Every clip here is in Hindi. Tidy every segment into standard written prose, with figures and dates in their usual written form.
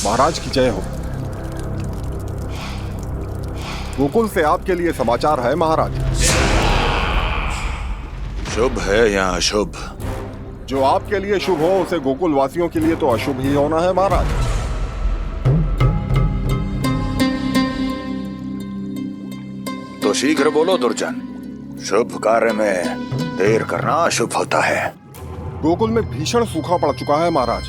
महाराज की जय हो। गोकुल से आपके लिए समाचार है महाराज। शुभ है या अशुभ? जो आपके लिए शुभ हो उसे गोकुल वासियों के लिए तो अशुभ ही होना है महाराज। तो शीघ्र बोलो दुर्जन, शुभ कार्य में देर करना अशुभ होता है। गोकुल में भीषण सूखा पड़ चुका है महाराज।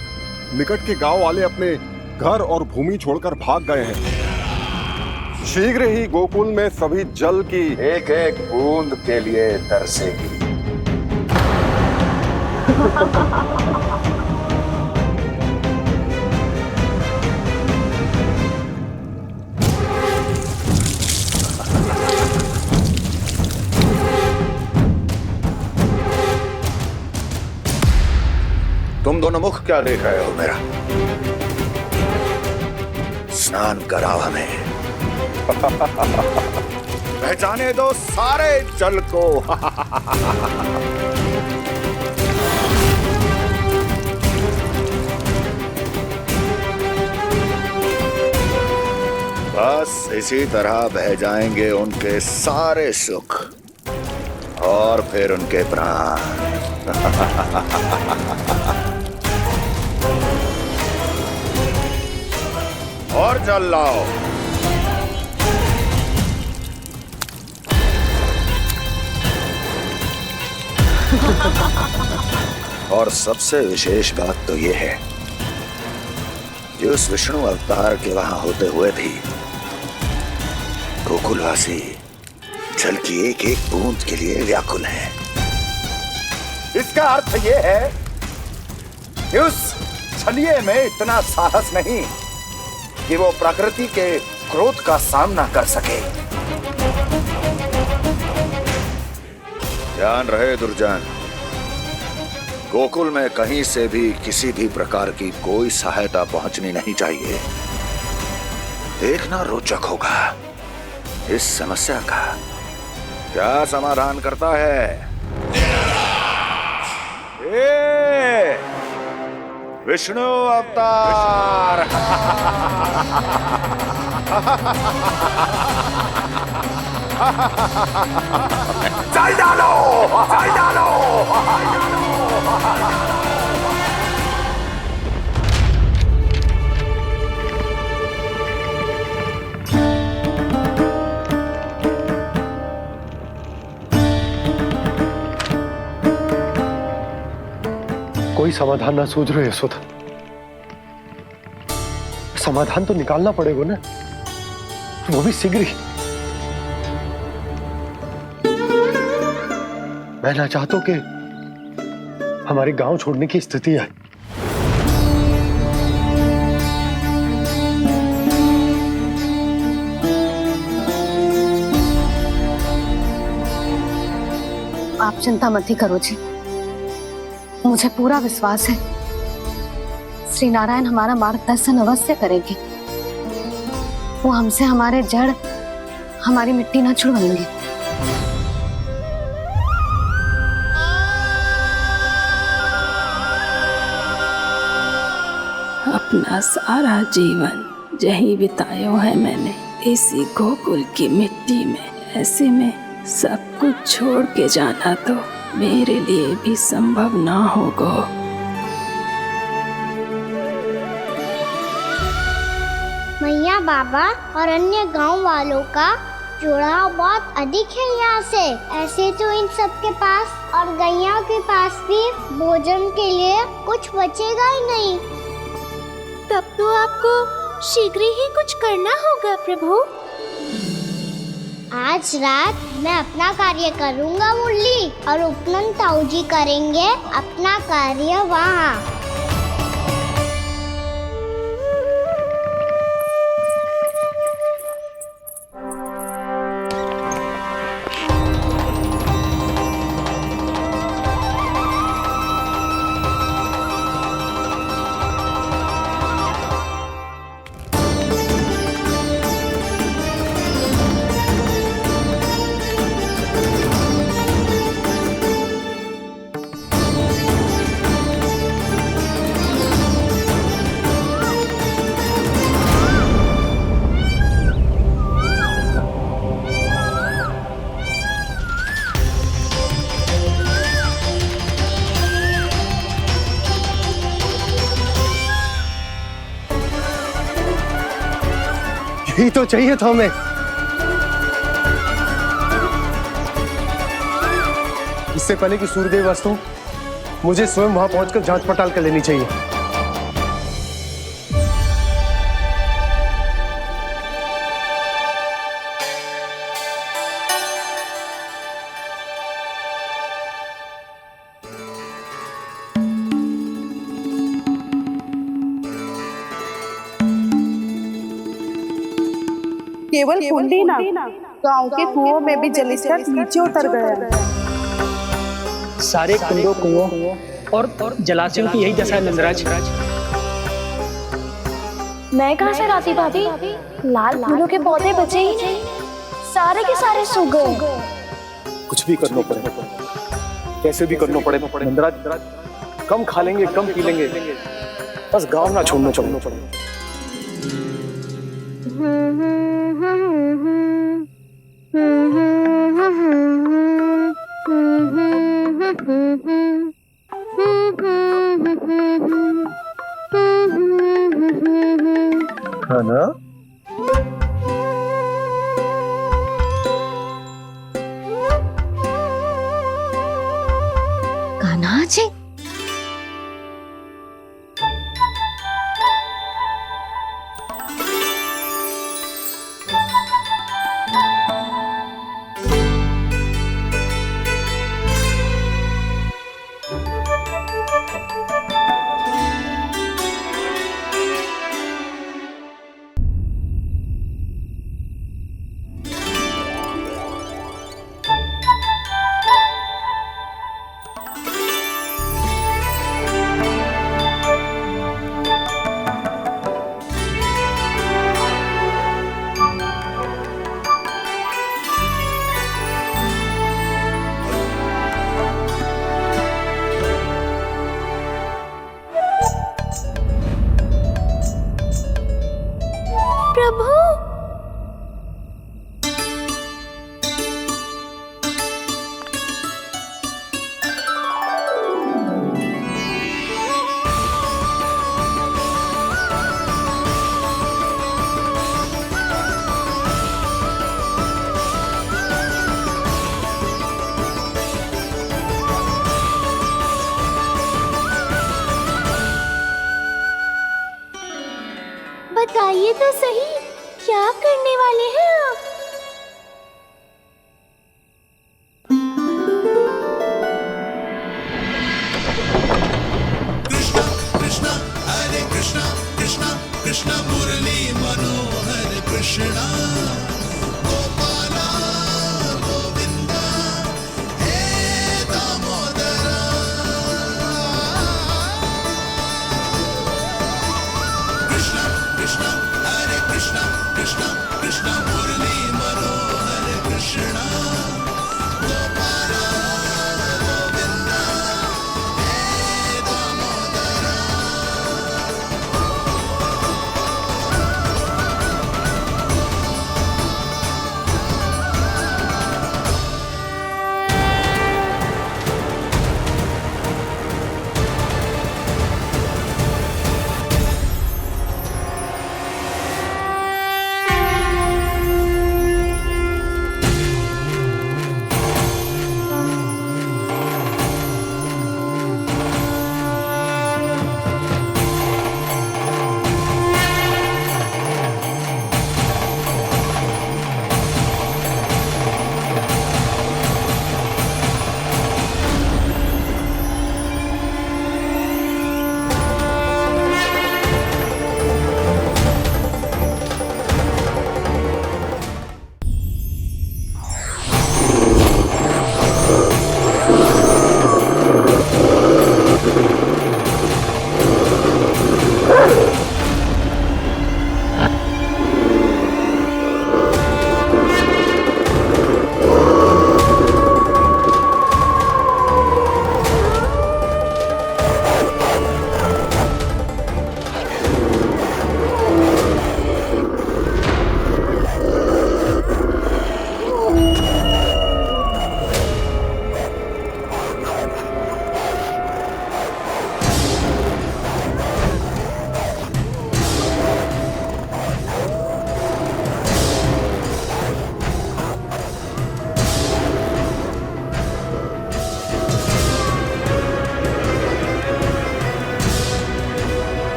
निकट के गांव वाले अपने घर और भूमि छोड़कर भाग गए हैं। शीघ्र ही गोकुल में सभी जल की एक एक बूंद के लिए तरसेगी। तुम दोनों मुख क्या देख रहे हो मेरा? स्नान कराओ हमें। पहचाने दो सारे जल को। बस इसी तरह बह जाएंगे उनके सारे सुख और फिर उनके प्राण। और जल लाओ। और सबसे विशेष बात तो ये है कि उस विष्णु अवतार के वहां होते हुए भी गोकुलवासी जल की एक एक बूंद के लिए व्याकुल हैं। इसका अर्थ ये है कि उस छलिए में इतना साहस नहीं कि वो प्रकृति के क्रोध का सामना कर सके। ध्यान रहे दुर्जन, गोकुल में कहीं से भी किसी भी प्रकार की कोई सहायता पहुंचनी नहीं चाहिए। देखना रोचक होगा इस समस्या का क्या समाधान करता है। विष्णु अवतार। चल डालो, चल डालो। कोई समाधान ना सूझ रहे यशोदा। समाधान तो निकालना पड़ेगा ना, वो भी शीघ्र ही। मैं ना चाहता हूं कि हमारे गांव छोड़ने की स्थिति आए। आप चिंता मत ही करो जी, मुझे पूरा विश्वास है श्री नारायण हमारा मार्गदर्शन अवश्य करेंगे। वो हमसे हमारे जड़, हमारी मिट्टी ना छुड़वाएंगे। अपना सारा जीवन यही बिताया है मैंने, इसी गोकुल की मिट्टी में। ऐसे में सब कुछ छोड़ के जाना तो मेरे लिए भी संभव ना होगा। मैया, बाबा और अन्य गांव वालों का जुड़ाव बहुत अधिक है यहाँ से। ऐसे तो इन सब के पास और गैया के पास भी भोजन के लिए कुछ बचेगा ही नहीं। तब तो आपको शीघ्र ही कुछ करना होगा प्रभु। आज रात मैं अपना कार्य करूँगा मुरली, और उपनंद ताऊ जी करेंगे अपना कार्य वहाँ। ही तो चाहिए था हमें। इससे पहले कि सूर्यदेव अस्त हो, मुझे स्वयं वहां पहुंचकर जांच पड़ताल कर लेनी चाहिए। केवल कुंडी ना, गांव के कुओं में भी जलस्तर नीचे उतर गया। सारे कुंडों कुओं और जलाशयों की यही दशा है नंदराज। मैं कहाँ से लाती भाभी? लाल फूलों के पौधे बचे ही नहीं, सारे के सारे सूख गए। कुछ भी करना पड़ेगा, कैसे भी करना पड़ेगा नंदराज। कम खा लेंगे, कम पी लेंगे, बस गांव ना छोड़ना पड़ेगा। है ना? कान्हा जी, प्रभु, बताइए तो सही, क्या करने वाले हैं आप? कृष्णा कृष्णा हरे कृष्णा कृष्णा कृष्णा मुरली मनोहर कृष्णा गोपाला गोविंदा हे दामोदरा। कृष्णा कृष्णा हरे कृष्णा कृष्णा कृष्णा मुरली मनोहर कृष्णा गोपाला गोविंदा हे दामोदरा।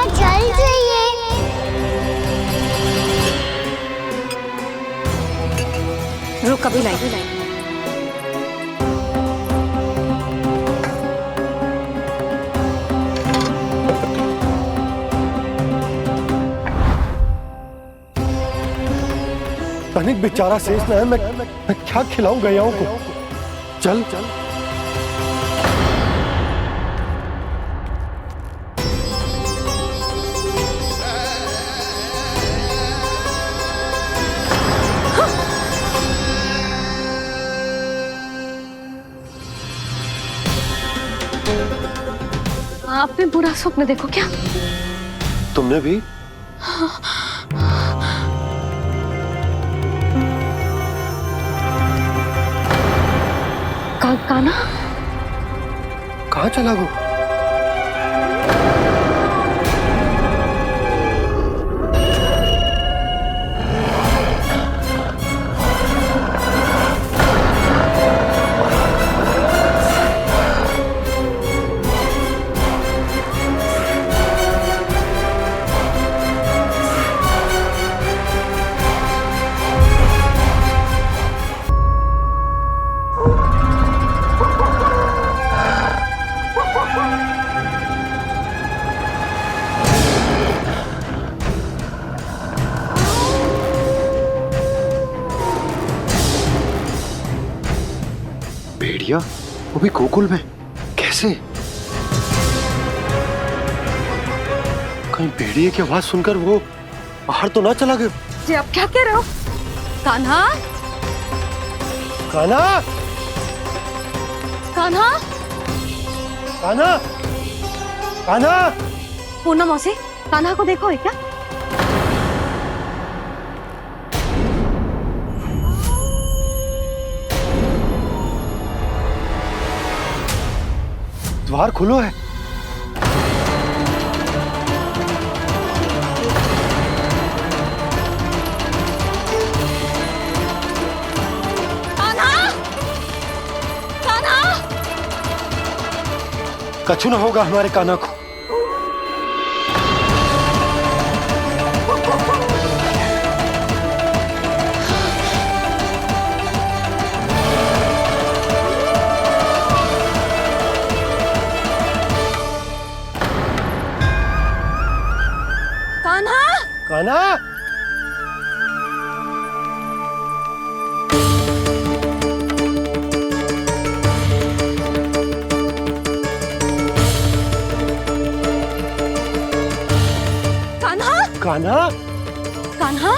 जल चाहिए। रुक कभी लाई। तनिक बेचारा शेष न है, मैं क्या खिलाऊं गयाओं को। चल चल आपने बुरा स्वप्न देखो क्या? तुमने भी? काना कहाँ चला गो? भेड़िया, वो भी गोकुल में? कैसे? कहीं भेड़िए की आवाज सुनकर वो बाहर तो ना चला गया? जी आप क्या कह रहे हो? कान्हा, कान्हा, कान्हा, कान्हा, कान्हा। पूर्णा मौसी, कान्हा को देखो है क्या? द्वार खुलो है। कान्हा, कान्हा, कछु ना होगा हमारे कान्हा को। कान्हा, कान्हा, कान्हा, कान्हा,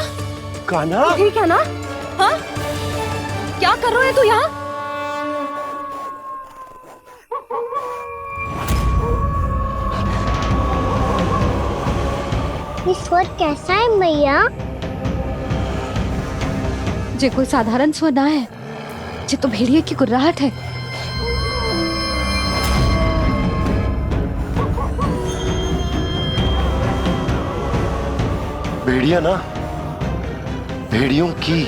कान्हा। ठीक है ना? हाँ? क्या कर रहे हो तू यहाँ? ये स्वर कैसा है मैया? जे कोई साधारण स्वर ना है, जे तो भेड़िए की गुर्राहट है। भेड़िया ना, भेड़ियों की।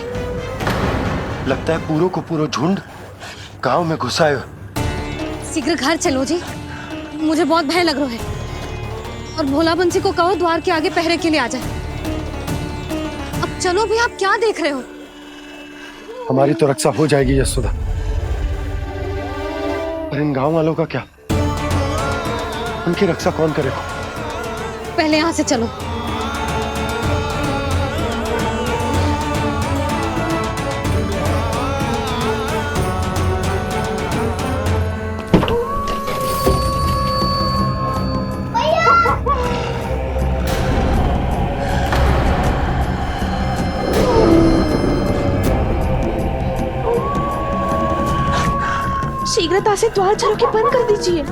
लगता है पूरो को पूरो झुंड गांव में घुसा है। शीघ्र घर चलो जी, मुझे बहुत भय लग रहा है। और भोला बंसी को कहो द्वार के आगे पहरे के लिए आ जाए। अब चलो भी, आप क्या देख रहे हो? हमारी तो रक्षा हो जाएगी यशोदा, पर इन गांव वालों का क्या? उनकी रक्षा कौन करेगा? पहले यहाँ से चलो। शीघ्रता से द्वार चलो के बंद कर दीजिए।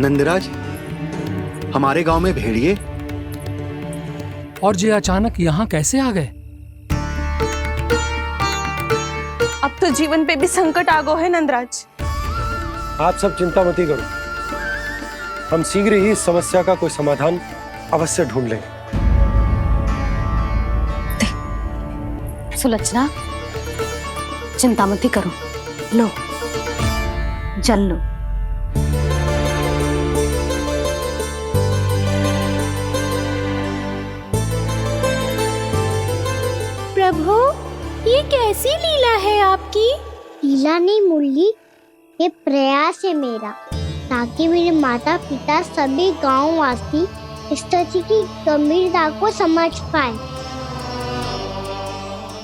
नंदराज, हमारे गांव में भेड़िए और ये अचानक यहाँ कैसे आ गए? अब तो जीवन पे भी संकट आ गो है नंदराज। आप सब चिंता मत करो, हम शीघ्र ही इस समस्या का कोई समाधान अवश्य ढूंढ लेंगे। सुलक्षणा, चिंता मत करो, लो जल लो। प्रभु, ये कैसी लीला है आपकी? लीला नहीं मुरली, ये प्रयास है मेरा, ताकि मेरे माता पिता सभी गांव वासी इस स्थिति की गंभीरता को समझ पाए।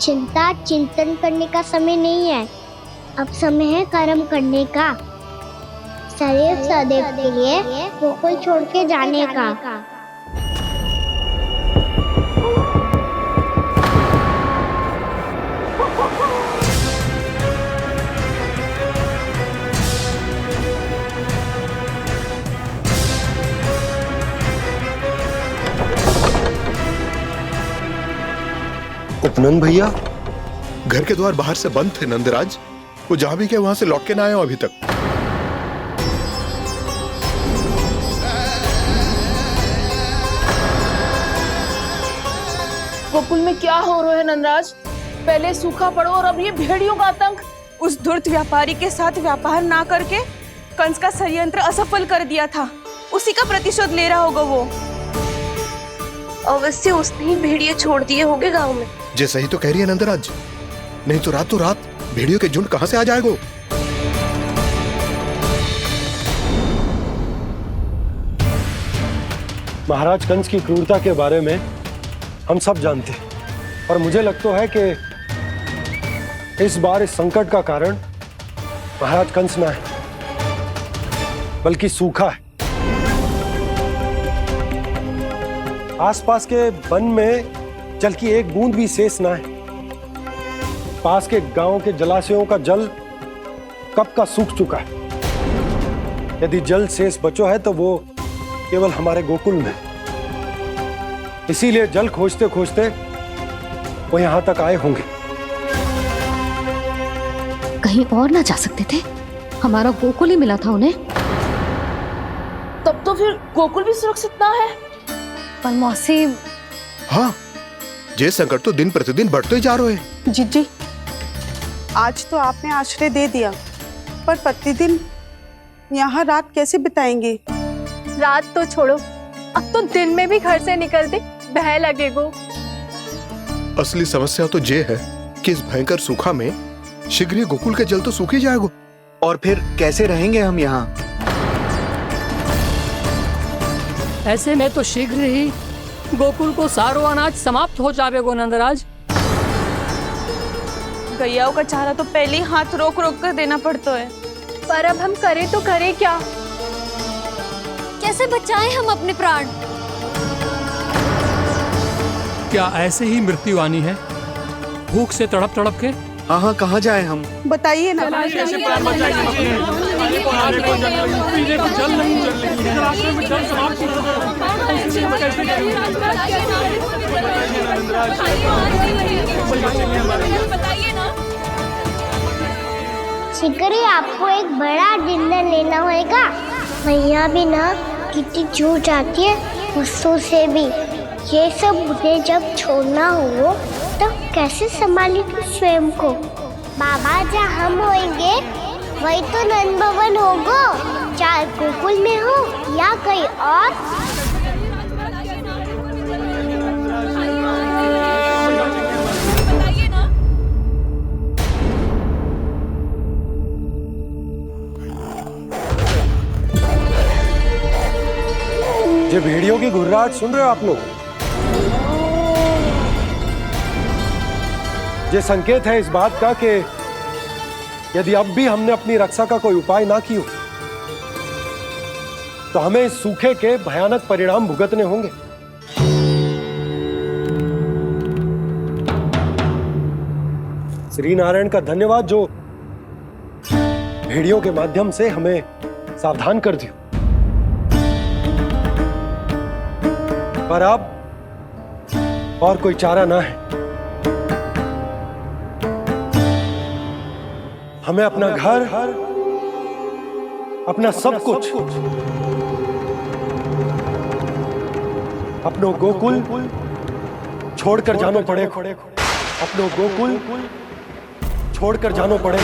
चिंता चिंतन करने का समय नहीं है, अब समय है कर्म करने का, सदैव सदैव के लिए गोकुल छोड़ के जाने का। उपनंद भैया, घर के द्वार बाहर से बंद थे नंदराज, वो जहां भी गए वहां से लौट के ना आए हो अभी तक। गोकुल में क्या हो रहा है नंदराज? पहले सूखा पड़ो और अब ये भेड़ियों का आतंक। उस धूर्त व्यापारी के साथ व्यापार ना करके कंस का षड्यंत्र असफल कर दिया था, उसी का प्रतिशोध ले रहा होगा वो। अवश्य उसने ही भेड़िए छोड़ दिए होंगे गांव में। जैसा ही तो कह रही है नंदराज, नहीं तो रात भेड़ियों के झुंड कहां से आ जाएगा? महाराज कंस की क्रूरता के बारे में हम सब जानते हैं, और मुझे लगता है कि इस बार इस संकट का कारण महाराज कंस ना है, बल्कि सूखा है। आसपास के वन में जल की एक बूंद भी शेष ना है। पास के गांव के जलाशयों का जल कब का सूख चुका है। यदि जल शेष बचो है तो वो केवल हमारे गोकुल में। इसीलिए जल खोजते खोजते वो यहां तक आए होंगे। कहीं और ना जा सकते थे? हमारा गोकुल ही मिला था उन्हें। तब तो फिर गोकुल भी सुरक्षित ना है। पर मौसी, हाँ, ये संकट तो दिन प्रतिदिन बढ़ते जा रहे हैं। जीजी, आज तो आपने आश्रय दे दिया, पर प्रतिदिन यहाँ रात कैसे बिताएंगे? रात तो छोड़ो, अब तो दिन में भी घर से निकलते भय लगेगो। असली समस्या तो ये है कि इस भयंकर सूखा में शीघ्र ही गोकुल के जल तो सूख ही जाएगा। और फिर कैसे रहेंगे हम यहाँ? ऐसे में तो शीघ्र ही गोकुल को सारो अनाज समाप्त हो जाएगा नंदराज। गैयाओं का चारा तो पहले ही हाथ रोक रोक कर देना पड़ता है। पर अब हम करें तो करें क्या? कैसे बचाएं हम अपने प्राण? क्या ऐसे ही मृत्यु आनी है, भूख से तड़प तड़प के? हाँ हाँ, कहाँ जाए हम? बताइए ना। शीघ्र ही आपको एक बड़ा डिनर लेना होगा। मैया भी ना कितनी जूझ जाती है गुस्सों से भी। ये सब मुझे जब छोड़ना हो तो कैसे संभाली तू स्वयं को? बाबा जहाँ हम होंगे वही तो नंद भवन होगा, चाहे गोकुल में हो या कहीं और। ये भेड़ियों की घुर्राहट सुन रहे हो आप लोग? ये संकेत है इस बात का कि यदि अब भी हमने अपनी रक्षा का कोई उपाय ना किया तो हमें इस सूखे के भयानक परिणाम भुगतने होंगे। श्री नारायण का धन्यवाद जो भेड़ियों के माध्यम से हमें सावधान कर दिया। पर अब और कोई चारा ना है। हमें अपना घर, अपना सब कुछ, अपनो गोकुल छोड़कर जानो पड़े। अपनो गोकुल छोड़कर जानो पड़े।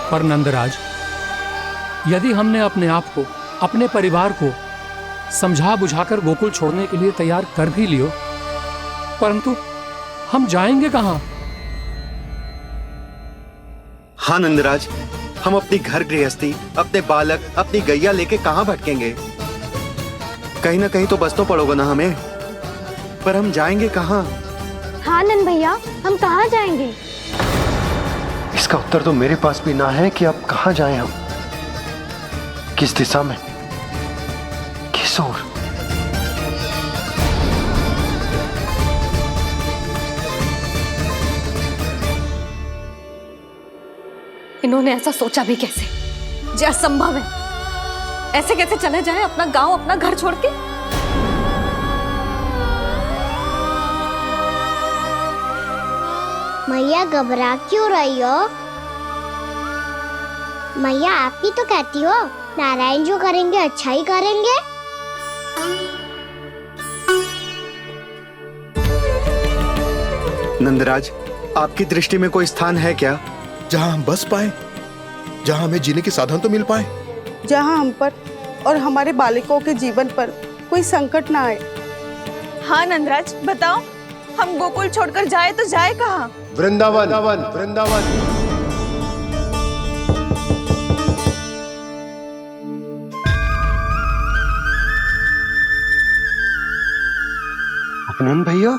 पर नंदराज, यदि हमने अपने आप को, अपने परिवार को समझा बुझाकर गोकुल छोड़ने के लिए तैयार कर भी लियो, परंतु हम जाएंगे कहां? हाँ नंदराज, हम अपनी घर गृहस्थी, अपने बालक, अपनी गैया लेके कहां भटकेंगे? कहीं ना कहीं तो बस तो पड़ोगे ना हमें, पर हम जाएंगे कहां? हाँ नंद भैया, हम कहाँ जाएंगे? इसका उत्तर तो मेरे पास भी ना है कि अब कहां जाएं हम, किस दिशा में, किस ओर। इन्होंने ऐसा सोचा भी कैसे? जो असंभव है। ऐसे कैसे चले जाए अपना गांव, अपना घर छोड़ के? मैया घबरा क्यों रही हो? मैया आप ही तो कहती हो नारायण जो करेंगे अच्छा ही करेंगे। नंदराज, आपकी दृष्टि में कोई स्थान है क्या जहां हम बस पाए, जहां हमें जीने के साधन तो मिल पाए, जहाँ हम पर और हमारे बालकों के जीवन पर कोई संकट ना आए। हाँ नंदराज, बताओ, हम गोकुल छोड़कर जाए तो जाए कहाँ? वृंदावन, वृंदावन। अपनन भैया,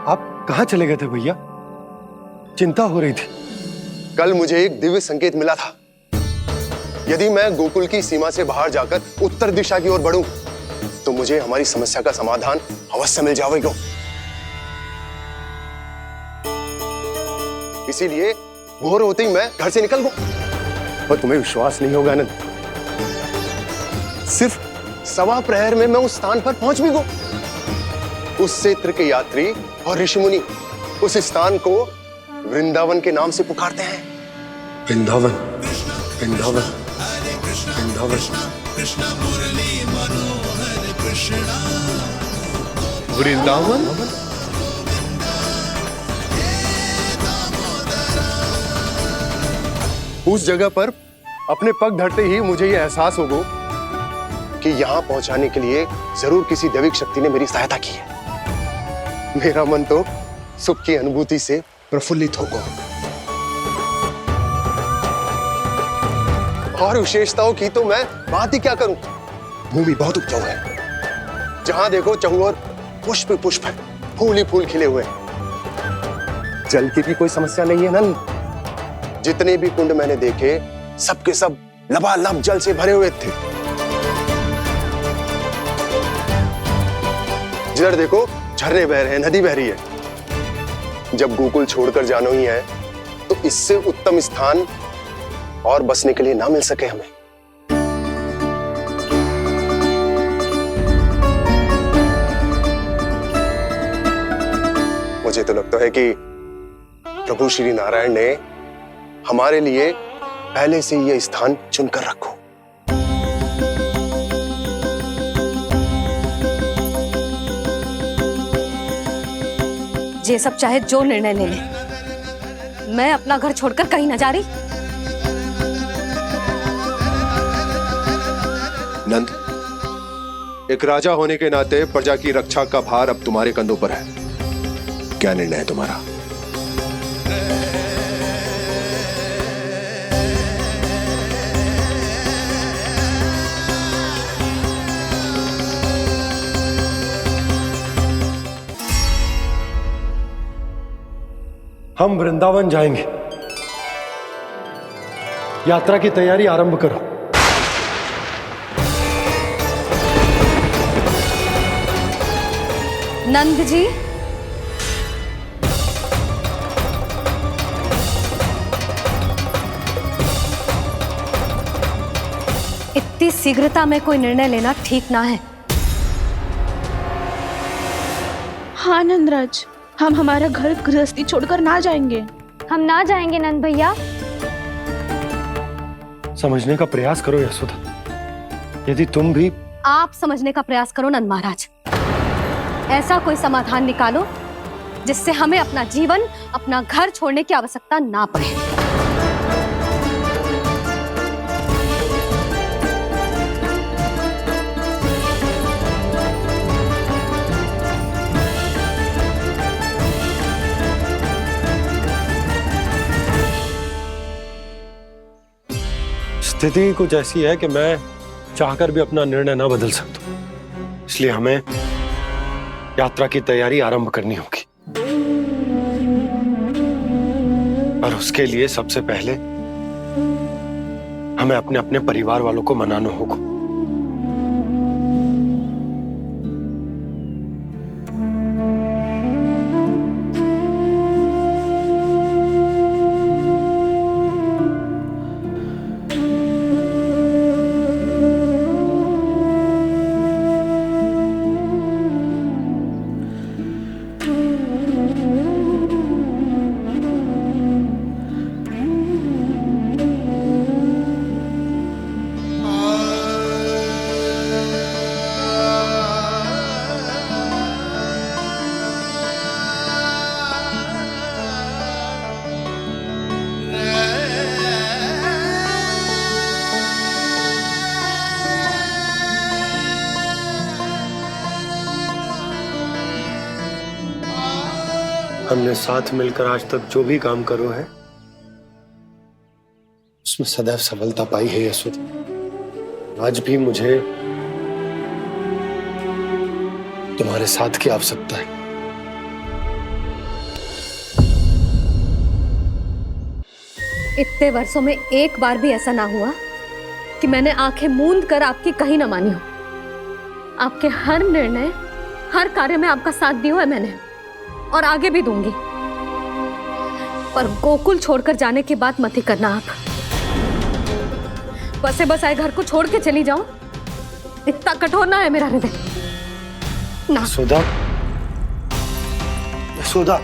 आप कहाँ चले गए थे भैया? चिंता हो रही थी। कल मुझे एक दिव्य संकेत मिला था। यदि मैं गोकुल की सीमा से बाहर जाकर उत्तर दिशा की ओर बढ़ूं, तो मुझे हमारी समस्या का समाधान अवश्य मिल जाएगा। इसीलिए भोर होते ही मैं घर से निकल गया। और तुम्हें विश्वास नहीं होगा आनंद, सिर्फ 1.25 प्रहर में मैं उस स्थान पर पहुंच भी गया। उस क्षेत्र के यात्री और ऋषिमुनि उस स्थान को वृंदावन के नाम से पुकारते हैं। वृंदावन, वृंदावन, वृंदावन। वृंदावन? उस जगह पर अपने पग धरते ही मुझे यह एहसास होगा कि यहां पहुंचाने के लिए जरूर किसी दैविक शक्ति ने मेरी सहायता की है। मेरा मन तो सुख की अनुभूति से प्रफुल्लित होगा। और विशेषताओं की तो मैं बात ही क्या करूं। भूमि बहुत उपजाऊ है, जहां देखो चहुओर पुष्प पुष्प है, फूल ही फूल खिले हुए हैं। जल की भी कोई समस्या नहीं है नंद। जितने भी कुंड मैंने देखे, सबके सब लबालब जल से भरे हुए थे। जिधर देखो झरने बह रहे हैं, नदी बह रही है। जब गोकुल छोड़कर जाना ही है तो इससे उत्तम स्थान और बसने के लिए ना मिल सके हमें। मुझे तो लगता है कि प्रभु श्री नारायण ने हमारे लिए पहले से यह स्थान चुनकर रखो। ये सब चाहे जो निर्णय ले ले, मैं अपना घर छोड़कर कहीं न जा रही। नंद, एक राजा होने के नाते प्रजा की रक्षा का भार अब तुम्हारे कंधों पर है। क्या निर्णय है तुम्हारा? हम वृंदावन जाएंगे। यात्रा की तैयारी आरंभ करो। नंद जी, इतनी शीघ्रता में कोई निर्णय लेना ठीक ना है। हाँ नंदराज, हम हमारा घर गृहस्थी छोड़कर ना जाएंगे। हम ना जाएंगे नंद भैया। समझने का प्रयास करो यशोदा। यदि तुम भी आप समझने का प्रयास करो नंद महाराज। ऐसा कोई समाधान निकालो जिससे हमें अपना जीवन, अपना घर छोड़ने की आवश्यकता ना पड़े। स्थिति कुछ ऐसी है कि मैं चाहकर भी अपना निर्णय ना बदल सकता, इसलिए हमें यात्रा की तैयारी आरंभ करनी होगी। और उसके लिए सबसे पहले हमें अपने अपने परिवार वालों को मनाना होगा। हमने साथ मिलकर आज तक जो भी काम करो है उसमें सदैव सफलता पाई है यशोदा। आज भी मुझे तुम्हारे साथ की आवश्यकता है। इतने वर्षों में एक बार भी ऐसा ना हुआ कि मैंने आंखें मूंद कर आपकी कहीं ना मानी हो। आपके हर निर्णय, हर कार्य में आपका साथ दिया है मैंने, और आगे भी दूंगी। पर गोकुल छोड़कर जाने की बात मत ही करना आप। बसे बसाए घर को छोड़ के चली जाऊं, इतना कठोर ना है मेरा हृदय ना। यशोदा, यशोदा,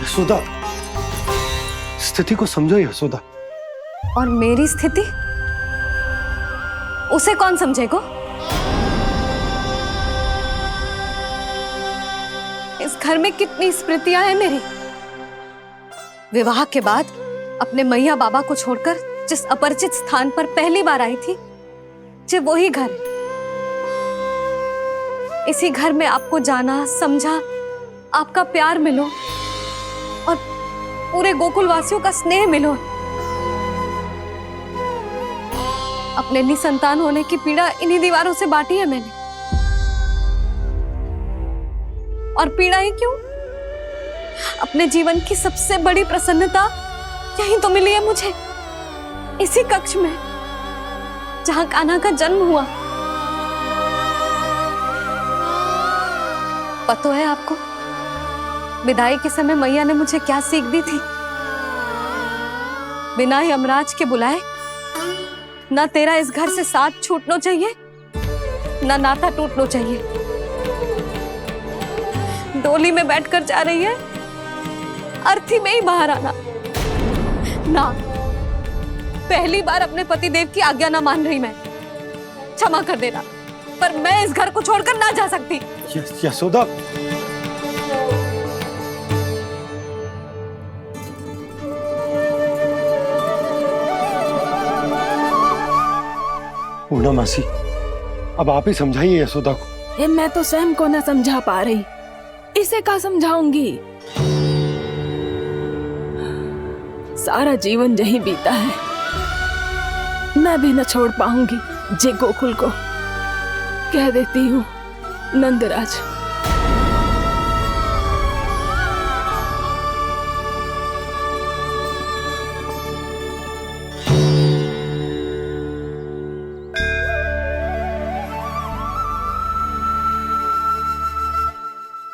यशोदा, स्थिति को समझो यशोदा। और मेरी स्थिति उसे कौन समझेगा? इस घर में कितनी स्मृतियां हैं मेरी। विवाह के बाद अपने मैया बाबा को छोड़कर जिस अपरिचित स्थान पर पहली बार आई थी, जो वही घर। इसी घर में आपको जाना, समझा, आपका प्यार मिलो और पूरे गोकुल वासियों का स्नेह मिलो। अपने निसंतान होने की पीड़ा इन्हीं दीवारों से बांटी है मैंने। और पीड़ा ही क्यों? अपने जीवन की सबसे बड़ी प्रसन्नता यही तो मिली है मुझे, इसी कक्ष में जहां कान्हा का जन्म हुआ। पता है आपको विदाई के समय मैया ने मुझे क्या सीख दी थी? बिना यमराज के बुलाए ना तेरा इस घर से साथ छूटना चाहिए, ना नाता टूटना चाहिए। डोली में बैठकर जा रही है, अर्थी में ही बाहर आना ना। पहली बार अपने पति देव की आज्ञा ना मान रही मैं, क्षमा कर देना, पर मैं इस घर को छोड़कर ना जा सकती। यशोदा, पूर्णा मासी, अब आप ही समझाइए यशोदा को। ये मैं तो स्वयं को न समझा पा रही, इसे क्या समझाऊंगी? सारा जीवन यही बीता है, मैं भी न छोड़ पाऊंगी जे गोकुल को। कह देती हूँ नंदराज।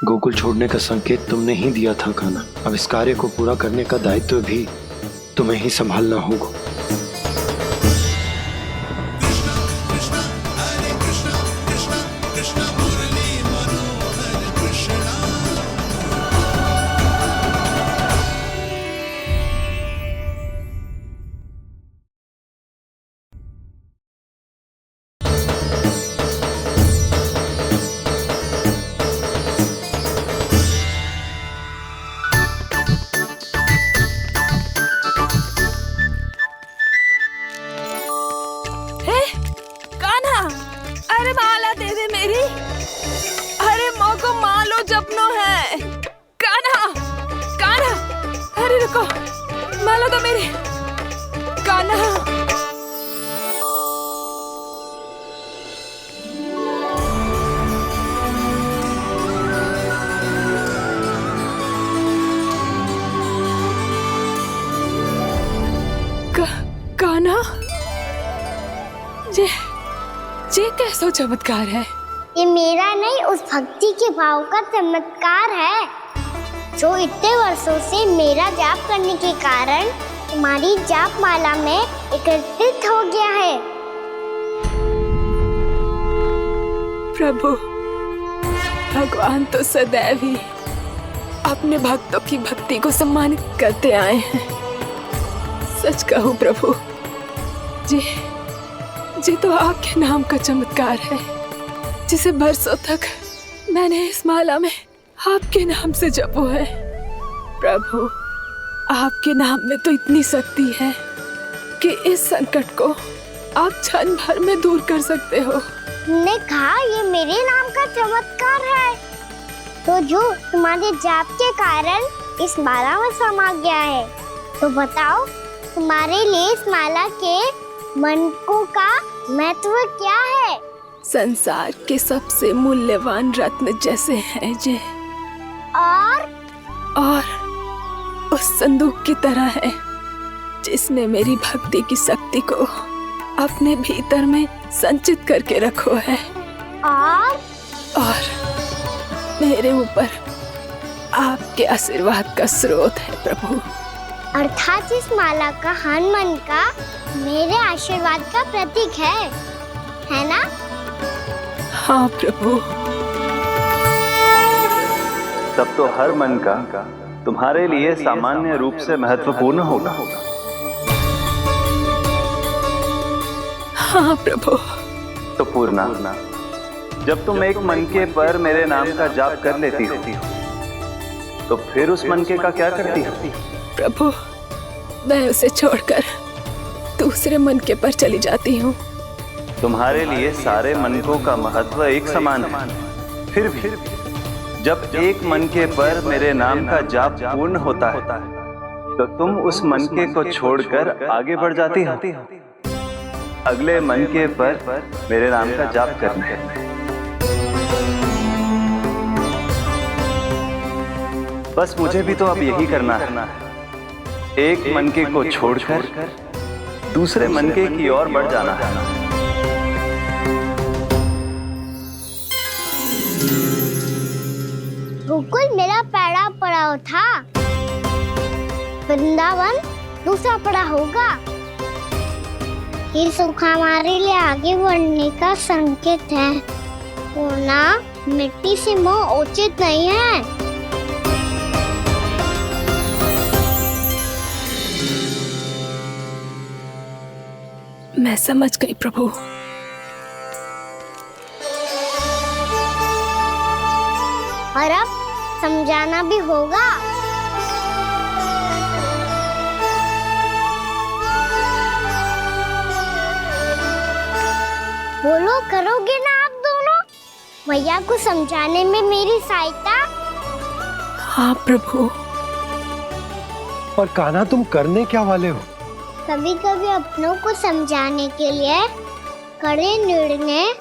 गोकुल छोड़ने का संकेत तुमने ही दिया था कान्हा। अब इस कार्य को पूरा करने का दायित्व भी तुम्हें ही संभालना होगा। माला तो मेरी कान्हा। कान्हा, ये कैसा चमत्कार है? ये मेरा नहीं, उस भक्ति के भाव का चमत्कार है जो इतने वर्षों से मेरा जाप करने के कारण तुम्हारी जाप माला में एकत्रित हो गया है। प्रभु, भगवान तो सदैव ही अपने भक्तों की भक्ति को सम्मानित करते आए हैं। सच कहूं प्रभु, जी तो आपके नाम का चमत्कार है, जिसे बरसों तक मैंने इस माला में आपके नाम से जपो है। प्रभु, आपके नाम में तो इतनी शक्ति है कि इस संकट को आप क्षण भर में दूर कर सकते हो। तुमने कहा ये मेरे नाम का चमत्कार है, तो जो तुम्हारे जाप के कारण इस माला में समा गया है, तो बताओ तुम्हारे लिए इस माला के मनकों का महत्व क्या है? संसार के सबसे मूल्यवान रत्न जैसे हैं जे, और उस संदूक की तरह है जिसने मेरी भक्ति की शक्ति को अपने भीतर में संचित करके रखो है, और मेरे ऊपर आपके आशीर्वाद का स्रोत है प्रभु। अर्थात इस माला का हनुमान का मेरे आशीर्वाद का प्रतीक है ना? हाँ प्रभु। तब तो हर मन का तुम्हारे लिए सामान्य रूप से महत्वपूर्ण होगा। हाँ प्रभु। तो पूर्णा, जब तुम एक मनके पर मेरे नाम का जाप कर लेती हो, तो फिर उस मनके का क्या करती हो? प्रभु, मैं उसे छोड़कर दूसरे मनके पर चली जाती हूँ। तुम्हारे लिए सारे मनकों का महत्व एक समान है, फिर भी जब एक मनके पर मेरे नाम का जाप पूर्ण होता है, तो तुम उस मनके को छोड़कर आगे बढ़ जाती हो अगले मनके पर मेरे नाम का जाप करने। बस मुझे भी तो अब यही करना है, एक मनके को छोड़कर दूसरे मनके की ओर बढ़ जाना है। गोकुल मेरा पहला पड़ाव था, वृंदावन दूसरा पड़ाव होगा। ये सुख हमारे लिए आगे बढ़ने का संकेत है, वरना मिट्टी से मोह उचित नहीं है। मैं समझ गई प्रभु। और अब समझाना भी होगा। बोलो, करोगे ना आप दोनों? भैया को समझाने में मेरी सहायता? हाँ प्रभु। और कान्हा, तुम करने क्या वाले हो? कभी कभी अपनों को समझाने के लिए कड़े निर्णय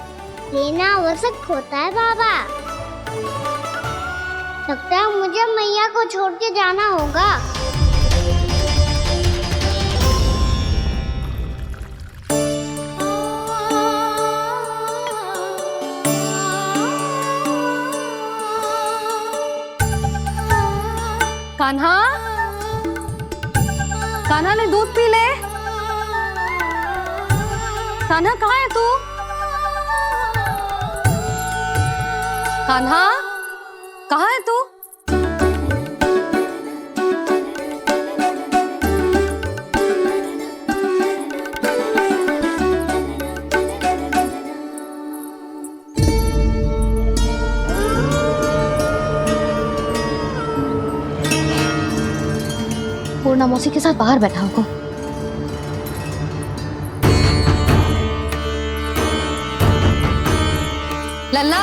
लेना आवश्यक होता है बाबा। लगता है मुझे मैया को छोड़ के जाना होगा। कान्हा, कान्हा ने दूध पी ले। कान्हा कहाँ है तू? कान्हा कहाँ है तू? पूर्णा मौसी के साथ बाहर बैठा होगा। लल्ला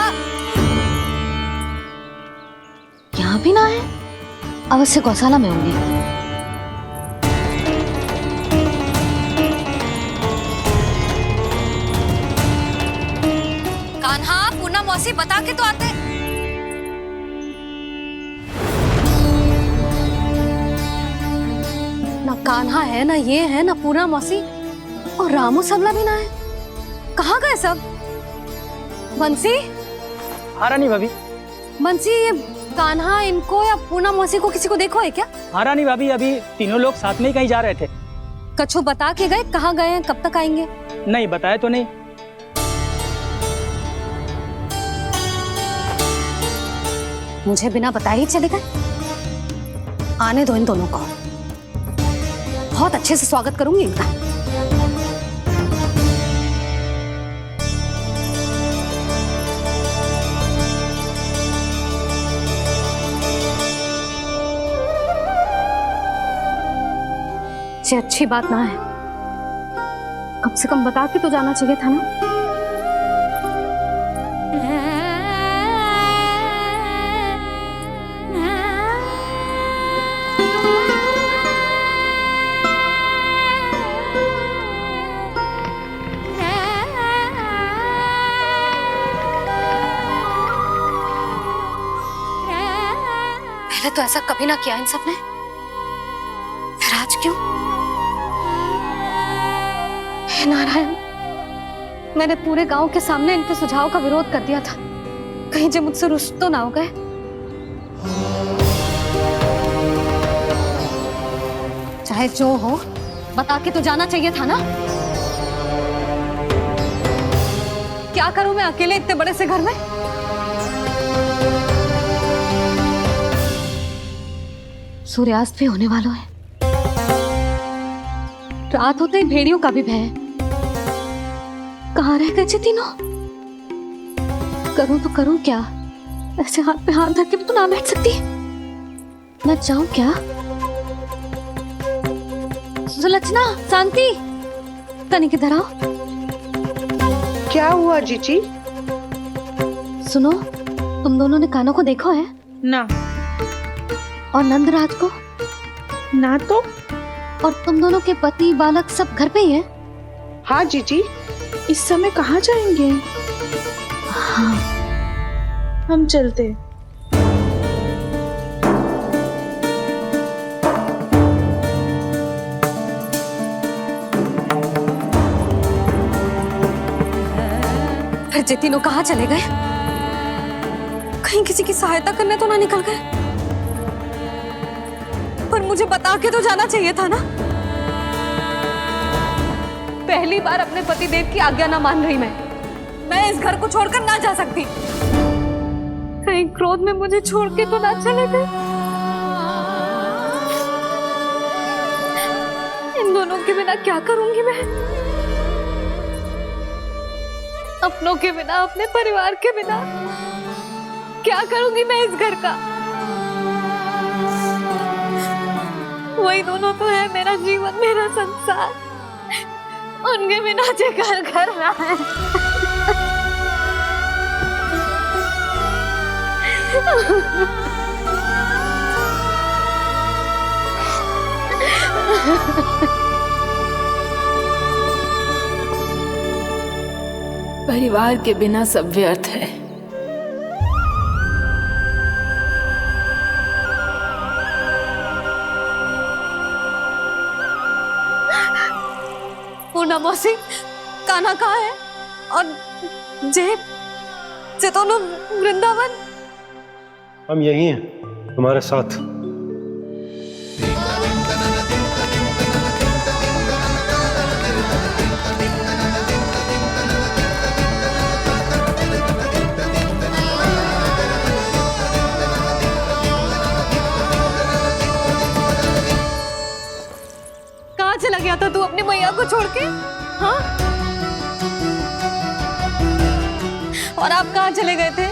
यहाँ भी ना है, अवश्य गौशाला में होंगे। कान्हा, पूर्णा मौसी बता के तो आते। ना कान्हा है, ना ये है, ना पूर्णा मौसी, और रामू सबला भी ना है। कहाँ गए सब? बंसी? हाँ रानी भाभी। बंसी, ये कान्हा इनको या पूर्णा मौसी को किसी को देखो है क्या? हाँ रानी भाभी, अभी तीनों लोग साथ में ही कहीं जा रहे थे। कछु बता के गए कहाँ गए हैं, कब तक आएंगे? नहीं बताया तो नहीं। मुझे बिना बताए ही चले गए? आने दो इन दोनों को, बहुत अच्छे से स्वागत करूंगी इनका। ये अच्छी बात ना है, कम से कम बता के तो जाना चाहिए था ना। पहले तो ऐसा कभी ना किया इन सब ने, फिर आज क्यों? हे नारायण, मैंने पूरे गांव के सामने इनके सुझाव का विरोध कर दिया था, कहीं जो मुझसे रुष्ट तो ना हो गए। चाहे जो हो, बता के तो जाना चाहिए था ना। क्या करूं मैं अकेले इतने बड़े से घर में? सूर्यास्त भी होने वाला है, रात होते ही भेड़ियों का भी भय है। कहाँ रह गए तीनों? करूं तो करूं क्या? ऐसे हाथ पे हाथ धर के भी तो ना बैठ सकती। मैं जाऊं क्या? सुलक्षणा, शांति, तनिक इधर आओ। क्या हुआ जीजी? सुनो, तुम दोनों ने कान्हा को देखा है? ना। और नंदराज को? ना तो। और तुम दोनों के पति बालक सब घर पे ही हैं? हाँ जीजी। इस समय कहाँ जाएंगे? हाँ। हम चलते। फिर ये तीनों कहाँ चले गए? कहीं किसी की सहायता करने तो ना निकल गए? पर मुझे बता के तो जाना चाहिए था ना। पहली बार अपने पतिदेव की आज्ञा ना मान रही मैं इस घर को छोड़कर ना जा सकती। कहीं क्रोध में मुझे छोड़ के तो ना चले गए। इन दोनों के बिना क्या करूंगी मैं? अपनों के बिना, अपने परिवार के बिना क्या करूंगी मैं इस घर का? वही दोनों तो है मेरा जीवन, मेरा संसार। उनके बिना जे घर घर रहा है। परिवार के बिना सब व्यर्थ है। पूना मौसी, कान्हा कहाँ है? और जे दोनों वृंदावन? हम यही हैं, तुम्हारे साथ। कहाँ चला गया था तू अपनी मैया को छोड़ के? हाँ? और आप कहाँ चले गए थे?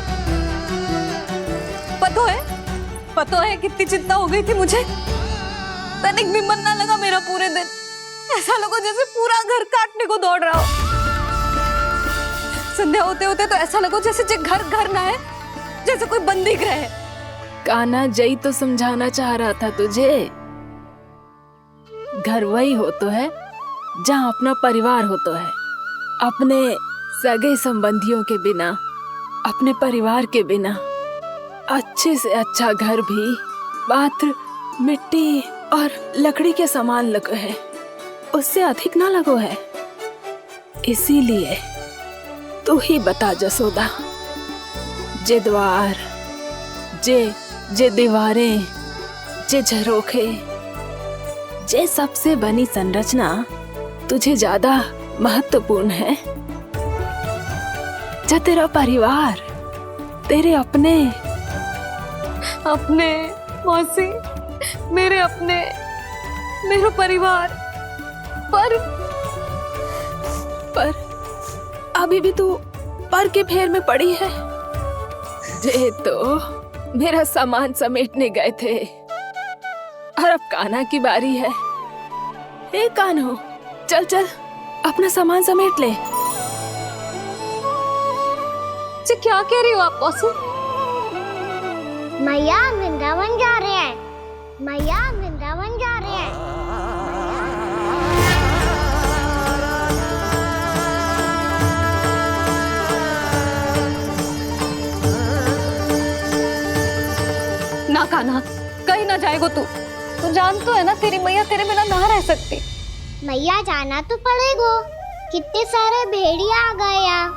पतो है कितनी चिंता हो गई थी मुझे। तनिक भी मन ना लगा मेरा पूरे दिन। ऐसा लगा जैसे पूरा घर काटने को दौड़ रहा हो। संध्या होते होते तो ऐसा लगा जैसे घर घर ना है, जैसे कोई बंदी गृह है। कान्हा जय तो समझाना चाह रहा था तुझे। घर वही हो तो है जहाँ अपना परिवार हो तो है। अपने सगे संबंधियों के बिना, अपने परिवार के बिना अच्छे से अच्छा घर भी मात्र मिट्टी और लकड़ी के समान लगो है, उससे अधिक ना लगो है। इसीलिए तू ही बता जसोदा, जे द्वार, जे दीवारें, जे झरोखे, जे सबसे बनी संरचना तुझे ज्यादा महत्वपूर्ण है? जा तेरा परिवार, तेरे अपने मौसी, मेरे अपने, मेरा परिवार। पर अभी भी तू पर के फेर में पड़ी है। जे तो मेरा सामान समेटने गए थे और अब कान्हा की बारी है। ए कान्हो, चल चल अपना सामान समेट ले। क्या कह रही हो आप मौसी? मैया वृंदावन जा रहे हैं। मैया वृंदावन जा रहे हैं। ना कान्हा, कहीं ना जाएगो तू। तू जान तो है ना तेरी मैया तेरे बिना ना रह सकती। मैया जाना तो पड़ेगा। कितने सारे भेड़िया आ गए यहाँ,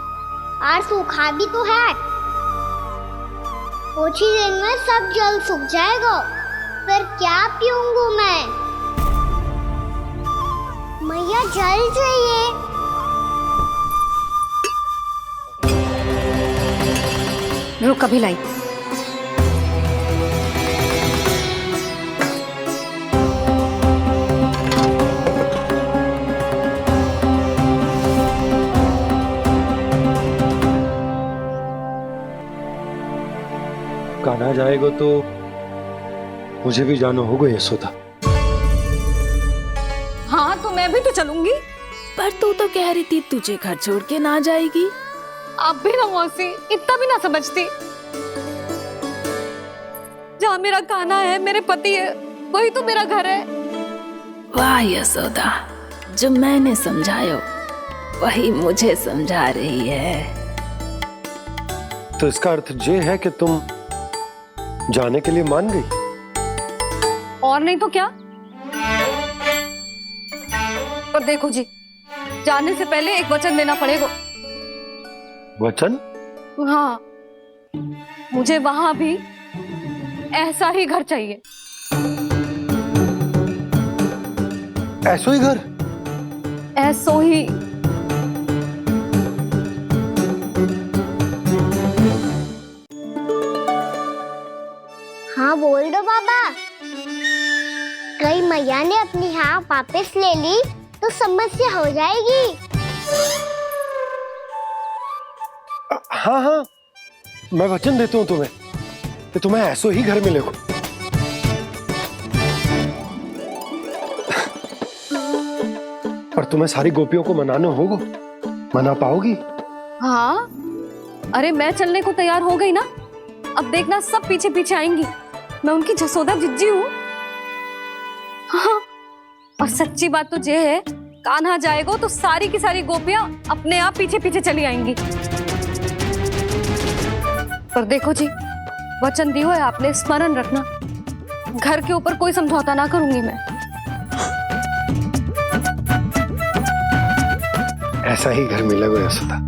और सूखा भी तो है। कुछ ही दिन में सब जल सूख जाएगा, फिर क्या पीऊंगा मैं? मैया जल चाहिए। रुक, अभी लाई। कान्हा जाएगा तो मुझे भी जाना होगा यशोदा। हाँ तो मैं भी तो चलूंगी। पर तू तो कह रही थी तुझे घर छोड़ के ना जाएगी। आप भी ना मौसी, इतना भी ना समझती। जहाँ मेरा कान्हा है, मेरे पति है, वही तो मेरा घर है। वाह यशोदा, जो मैंने समझायो वही मुझे समझा रही है। तो इसका अर्थ ये है कि तुम जाने के लिए मान गई? और नहीं तो क्या। और देखो जी, जाने से पहले एक वचन देना पड़ेगा। वचन? हाँ, मुझे वहां भी ऐसा ही घर चाहिए। ऐसो ही घर? ऐसो ही। हाँ बोल दो बाबा। कहीं मैया ने अपनी हाँ वापस ले ली तो समस्या हो जाएगी। हाँ हाँ, मैं वचन देता हूँ तुम्हें कि तुम्हें ऐसो ही घर मिलेगा। पर तुम्हें सारी गोपियों को मनाना होगा। मना पाओगी? हाँ, अरे मैं चलने को तैयार हो गई ना। अब देखना सब पीछे पीछे आएंगी। मैं उनकी जसोदा जिज्जी हूँ। हाँ, और सच्ची बात तो ये है, कान्हा जाएगा तो सारी की सारी गोपियां अपने आप पीछे पीछे चली आएंगी। पर देखो जी, वचन दियो है आपने, स्मरण रखना, घर के ऊपर कोई समझौता ना करूंगी मैं। ऐसा ही घर मिलेगा यशोदा।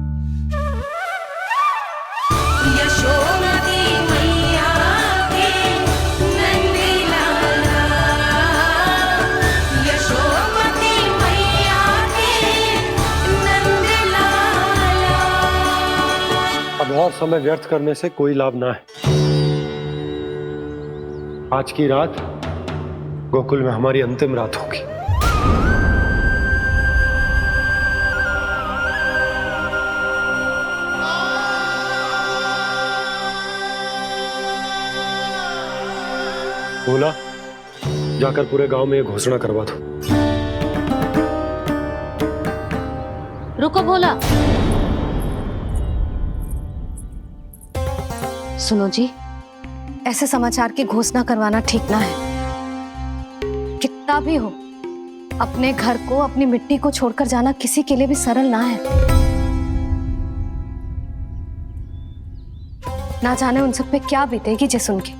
अब और समय व्यर्थ करने से कोई लाभ ना है। आज की रात गोकुल में हमारी अंतिम रात होगी। बोला, जाकर पूरे गांव में ये घोषणा करवा दो। रुको भोला। सुनो जी, ऐसे समाचार की घोषणा करवाना ठीक ना है। कितना भी हो, अपने घर को, अपनी मिट्टी को छोड़कर जाना किसी के लिए भी सरल ना है। ना जाने उन सब पे क्या बीतेगी जे सुन के।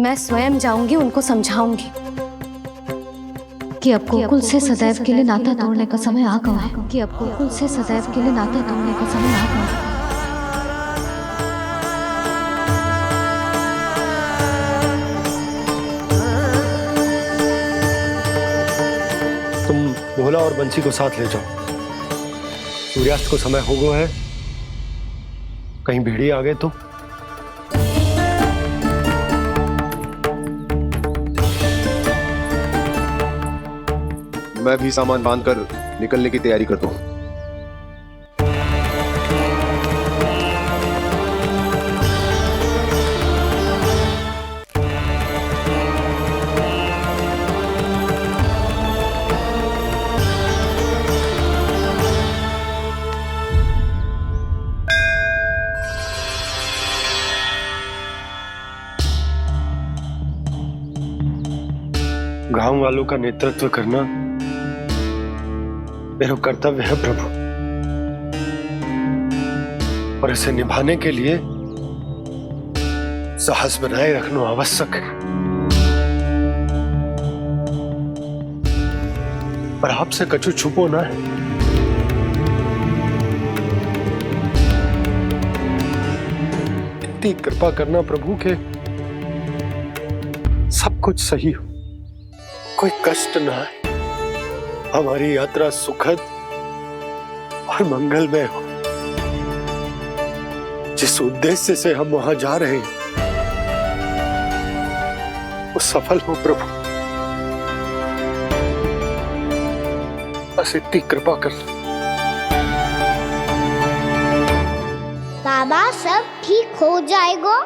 मैं स्वयं जाऊंगी, उनको समझाऊंगी कि अब गोकुल से सदैव के लिए नाता तोड़ने का समय आ गया है। कि अब गोकुल से सदैव के लिए नाता तोड़ने का समय आ गया है। तुम भोला और बंसी को साथ ले जाओ। सूर्यास्त को समय हो गया है, कहीं भेड़िए आ गए तो। मैं भी सामान बांधकर निकलने की तैयारी करता हूँ। गांव वालों का नेतृत्व करना मेरा कर्तव्य है प्रभु, और इसे निभाने के लिए साहस बनाए रखना आवश्यक है। पर आपसे कछु छुपो ना है। इतनी कृपा करना प्रभु के सब कुछ सही हो, कोई कष्ट ना है, हमारी यात्रा सुखद और मंगलमय हो। जिस उद्देश्य से हम वहां जा रहे हैं वो सफल हो प्रभु। बस इतनी कृपा कर। बाबा सब ठीक हो जाएगा।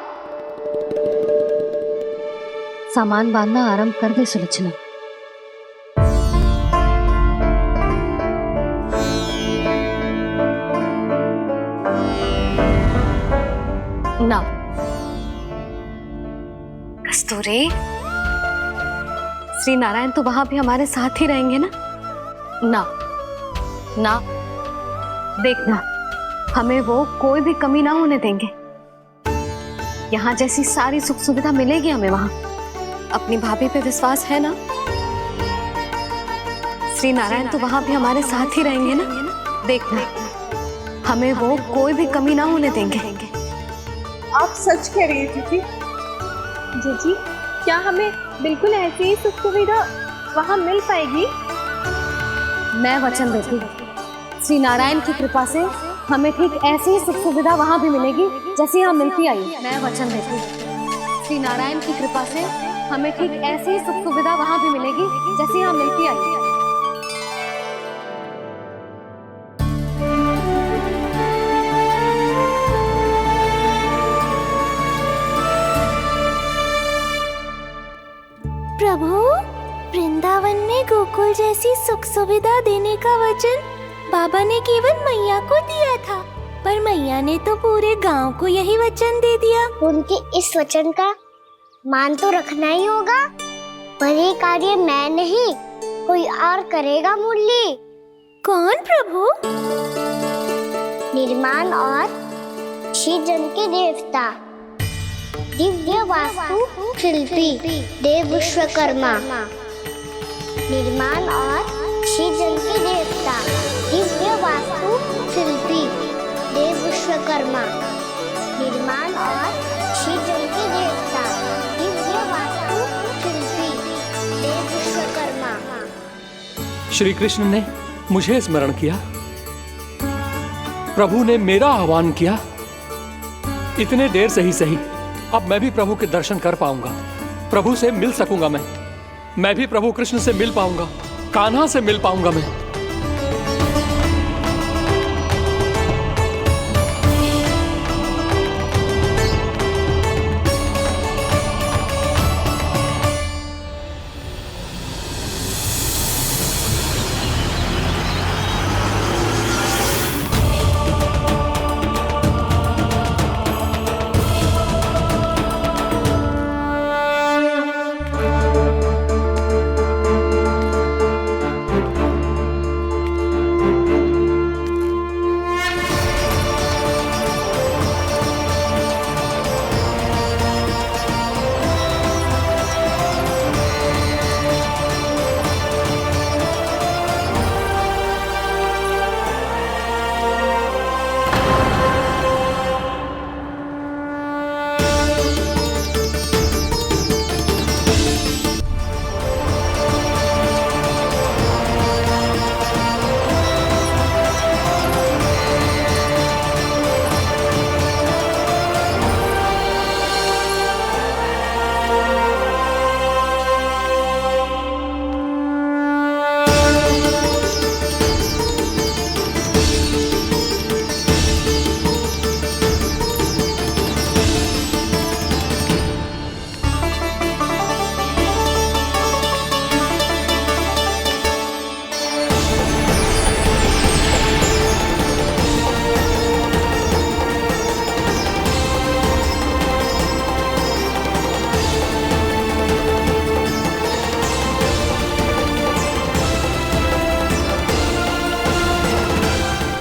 सामान बांधना आरंभ कर दे सुलोचना। ना कस्तूरी, श्री नारायण तो वहां भी हमारे साथ ही रहेंगे ना? ना ना, देखना, हमें वो कोई भी कमी ना होने देंगे। यहाँ जैसी सारी सुख सुविधा मिलेगी हमें वहां। अपनी भाभी पे विश्वास है ना? श्री नारायण तो वहां भी हमारे साथ ही रहेंगे ना? देखना, हमें वो कोई भी कमी ना होने देंगे। आप सच कह रही है जीजी। जीजी, क्या हमें बिल्कुल ऐसी ही सुख सुविधा वहाँ मिल पाएगी? मैं वचन देती हूँ, श्री नारायण की कृपा से हमें ठीक ऐसी ही सुख सुविधा वहाँ भी मिलेगी जैसी यहाँ मिलती आई। मैं वचन देती हूँ, श्री नारायण की कृपा से हमें ठीक ऐसी ही सुख सुविधा वहाँ भी मिलेगी जैसी यहाँ मिलती आई। प्रभु, वृंदावन में गोकुल जैसी सुख सुविधा देने का वचन बाबा ने केवल मैया को दिया था, पर मैया ने तो पूरे गांव को यही वचन दे दिया। उनके इस वचन का मान तो रखना ही होगा, पर ये कार्य मैं नहीं कोई और करेगा। मुरली कौन प्रभु? निर्माण और सृजन के देवता, दिव्य वास्तु शिल्पी देव विश्वकर्मा। निर्माण और सृजन के देवता, दिव्य वास्तु शिल्पी देव विश्वकर्मा। निर्माण और सृजन के देवता, दिव्य वास्तु शिल्पी देव विश्वकर्मा। श्री कृष्ण ने मुझे स्मरण किया, प्रभु ने मेरा आह्वान किया। इतने देर से ही सही, अब मैं भी प्रभु के दर्शन कर पाऊंगा, प्रभु से मिल सकूंगा। मैं भी प्रभु कृष्ण से मिल पाऊंगा, कान्हा से मिल पाऊंगा मैं।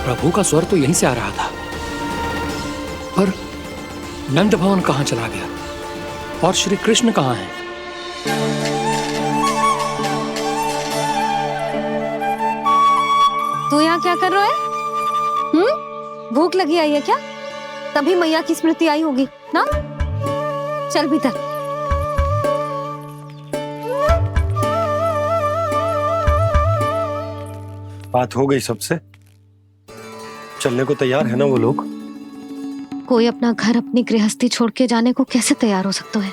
प्रभु का स्वर तो यहीं से आ रहा था, पर नंद भवन कहां चला गया और श्री कृष्ण कहां हैं? तू यहाँ क्या कर रहा है? भूख लगी आई है क्या? तभी मैया की स्मृति आई होगी ना? चल भीतर। बात हो गई सबसे? चलने को तैयार है ना वो लोग? कोई अपना घर अपनी गृहस्थी छोड़ के जाने को कैसे तैयार हो सकता है?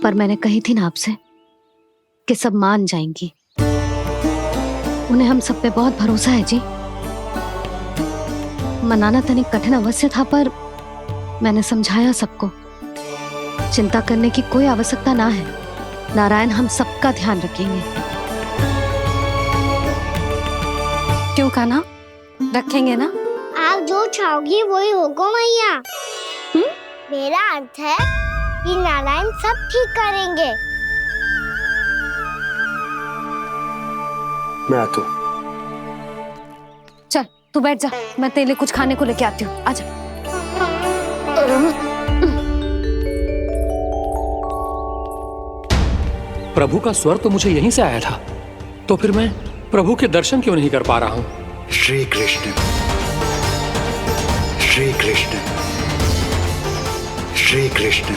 पर मैंने कही थी ना आपसे कि सब मान जाएंगी। उन्हें हम सब पे बहुत भरोसा है जी। मनाना तनिक कठिन अवश्य था, पर मैंने समझाया सबको। चिंता करने की कोई आवश्यकता ना है, नारायण हम सबका ध्यान रखेंगे। क्यों कान्हा, रखेंगे ना? आप जो चाहोगी वही होगा मैया। मेरा अर्थ है कि नारायण सब ठीक करेंगे। मैं आता हूँ। चल तू बैठ जा, मैं तेरे लिए कुछ खाने को लेके आती हूँ। आजा। प्रभु का स्वर तो मुझे यहीं से आया था, तो फिर मैं प्रभु के दर्शन क्यों नहीं कर पा रहा हूँ? श्री कृष्ण श्री कृष्ण श्री कृष्ण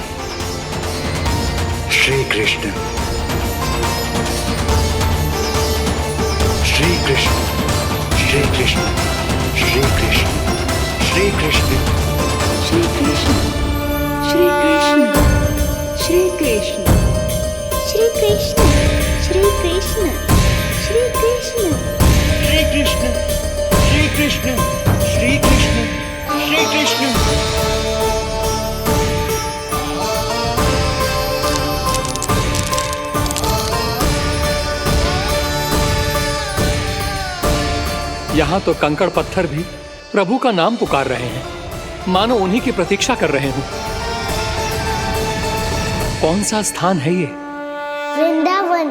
श्री कृष्ण श्री कृष्ण श्री कृष्ण श्री कृष्ण श्री कृष्ण श्री कृष्ण श्री कृष्ण श्री कृष्ण श्री कृष्ण श्री कृष्ण श्री कृष्ण श्री कृष्ण श्री कृष्ण श्री कृष्ण श्री कृष्ण। यहाँ तो कंकड़ पत्थर भी प्रभु का नाम पुकार रहे हैं, मानो उन्हीं की प्रतीक्षा कर रहे हो। कौन सा स्थान है ये? वृंदावन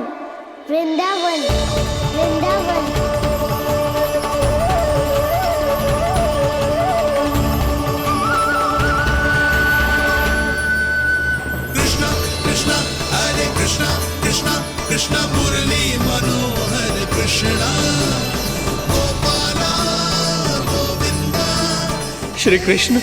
वृंदावन वृंदावन। कृष्णा कृष्णा हरे कृष्णा कृष्णा कृष्णा मुरली मनोहर कृष्णा गोपाला गोविंदा श्री कृष्ण।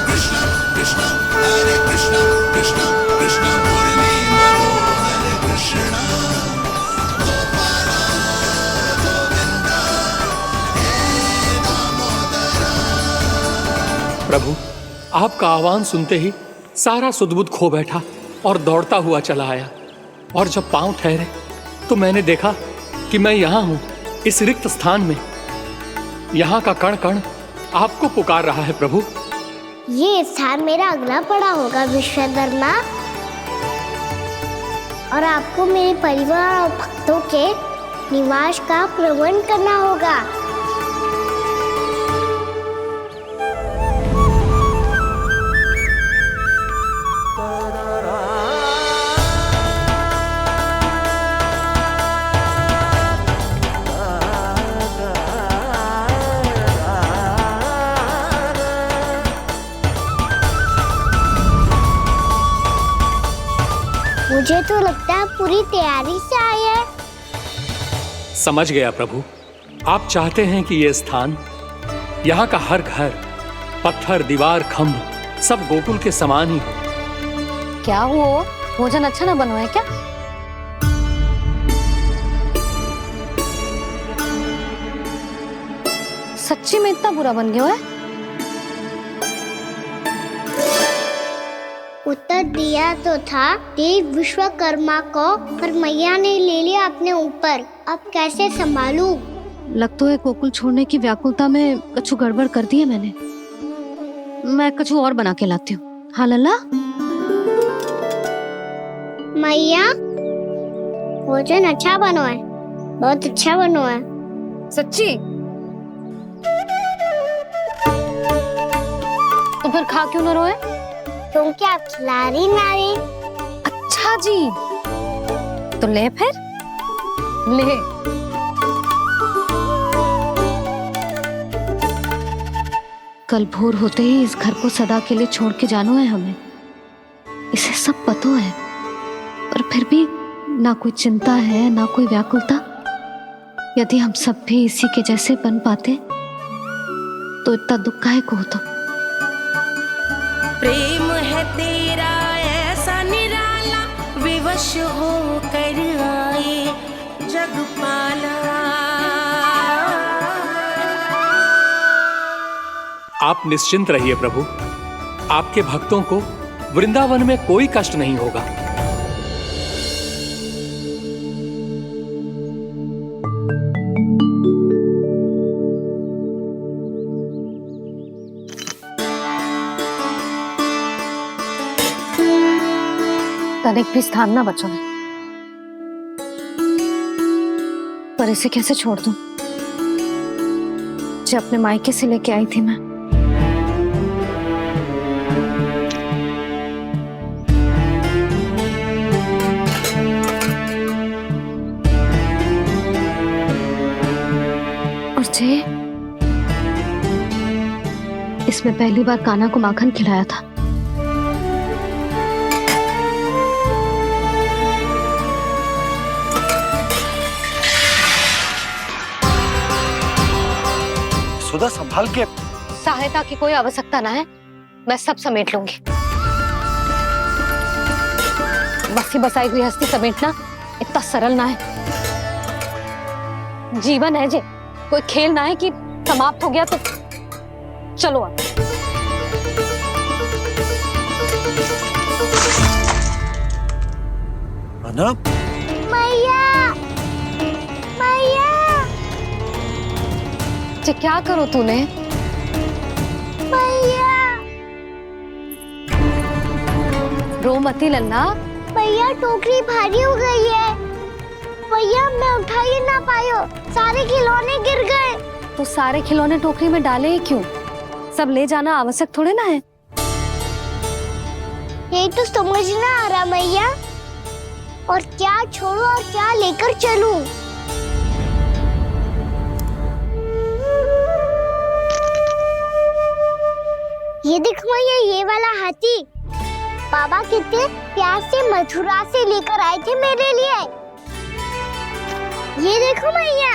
कृष्णा कृष्णा हरे कृष्णा कृष्णा कृष्णा मुरली मनोहर कृष्णा गोपाला गोविंदा हे दामोदरा। प्रभु, आपका आह्वान सुनते ही सारा सुध-बुध खो बैठा और दौड़ता हुआ चला आया। और जब पांव ठहरे तो मैंने देखा कि मैं यहाँ हूँ, इस रिक्त स्थान में। यहाँ का कण कण आपको पुकार रहा है प्रभु। ये स्थान मेरा अगला पड़ा होगा विश्वकर्मा, और आपको मेरे परिवार और भक्तों के निवास का प्रबंध करना होगा। मुझे तो लगता है पूरी तैयारी से आए हैं। समझ गया प्रभु, आप चाहते हैं कि ये स्थान, यहाँ का हर घर, पत्थर, दीवार, खम्भ सब गोकुल के समान ही हो। क्या हुआ? भोजन अच्छा ना बना है क्या? सच्ची में इतना बुरा बन गया है? उत्तर दिया तो था देव विश्वकर्मा को, पर मैया ने ले लिया अपने ऊपर। अब कैसे संभालूं? लग तो है गोकुल छोड़ने की व्याकुलता में कछु गड़बड़ कर दी है मैंने। मैं कछु और बना के लाती हूँ। हाँ लल्ला? मैया, भोजन अच्छा बनो है, बहुत अच्छा बनो है। सच्ची? तो फिर खा क्यों न रोए? क्योंकि आप खिलाड़ी नारी। अच्छा जी, तो ले फिर ले। कल भोर होते ही इस घर को सदा के लिए छोड़ के जाना है हमें। इसे सब पता है, पर फिर भी ना कोई चिंता है ना कोई व्याकुलता। यदि हम सब भी इसी के जैसे बन पाते तो इतना दुख काहे को होता। प्रेम है तेरा ऐसा निराला, विवश हो कर आए जगपाला। आप निश्चिंत रहिए प्रभु, आपके भक्तों को वृंदावन में कोई कष्ट नहीं होगा। तनिक भी स्थान ना बचो है, पर इसे कैसे छोड़ दूं? जो अपने मायके से लेके आई थी मैं। और जे इसमें पहली बार कान्हा को माखन खिलाया था। जसोदा संभाल के। सहायता की कोई आवश्यकता ना है, मैं सब समेट लूंगी। बसी बसाई गृहस्थी समेटना इतना सरल ना है। जीवन है जे, कोई खेल ना है कि समाप्त हो गया तो चलो अब। अना मैया, मैया, जे क्या करो तूने? मैया, रो मती लल्ला। भैया टोकरी भारी हो गई है। भैया मैं उठा ही ना पायो, सारे खिलौने गिर गए। तो सारे खिलौने टोकरी में डाले क्यों? सब ले जाना आवश्यक थोड़े ना है। यही तो समझ ना आ रहा मैया, और क्या छोड़ो और क्या लेकर चलूं? ये देखो मैया, ये वाला हाथी बाबा कितने प्यार से मथुरा से लेकर आए थे मेरे लिए। ये देखो मैया,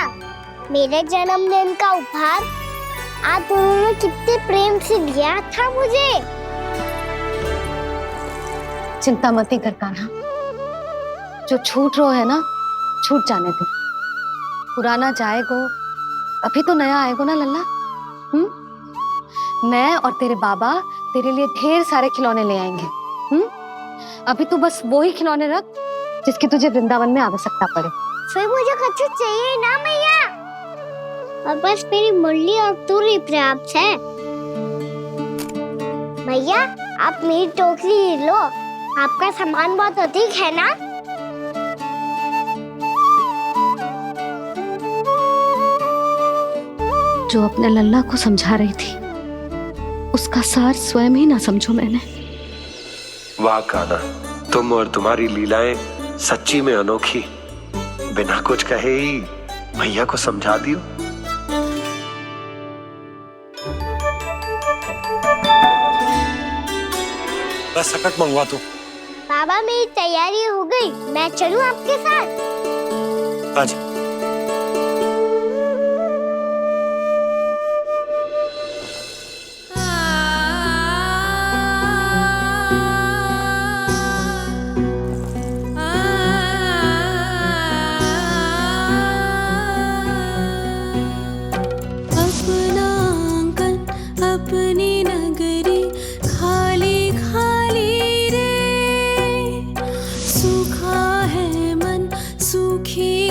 मेरे जन्मदिन का उपहार आप उन्होंने कितने प्रेम से दिया था मुझे। चिंता मत कर कान्हा, जो छूट रो है ना छूट जाने दे। पुराना जाएगो, अभी तो नया आएगो ना लल्ला। मैं और तेरे बाबा तेरे लिए ढेर सारे खिलौने ले आएंगे। अभी तू बस वो ही खिलौने रख जिसकी तुझे वृंदावन में आवश्यकता पड़े। फिर मुझे कुछ चाहिए ना मैया, और बस मेरी मुरली और तुरी पर्याप्त है। भैया आप मेरी टोकरी लो, आपका सामान बहुत अधिक है ना। जो अपने लल्ला को समझा रही थी उसका सार स्वयं ही ना समझो मैंने। वाह कान्हा, तुम और तुम्हारी लीलाएं सच्ची में अनोखी। बिना कुछ कहे ही भैया को समझा दियो। बस सकट मंगवा दो। बाबा मेरी तैयारी हो गई, मैं चलूं आपके साथ? आजा।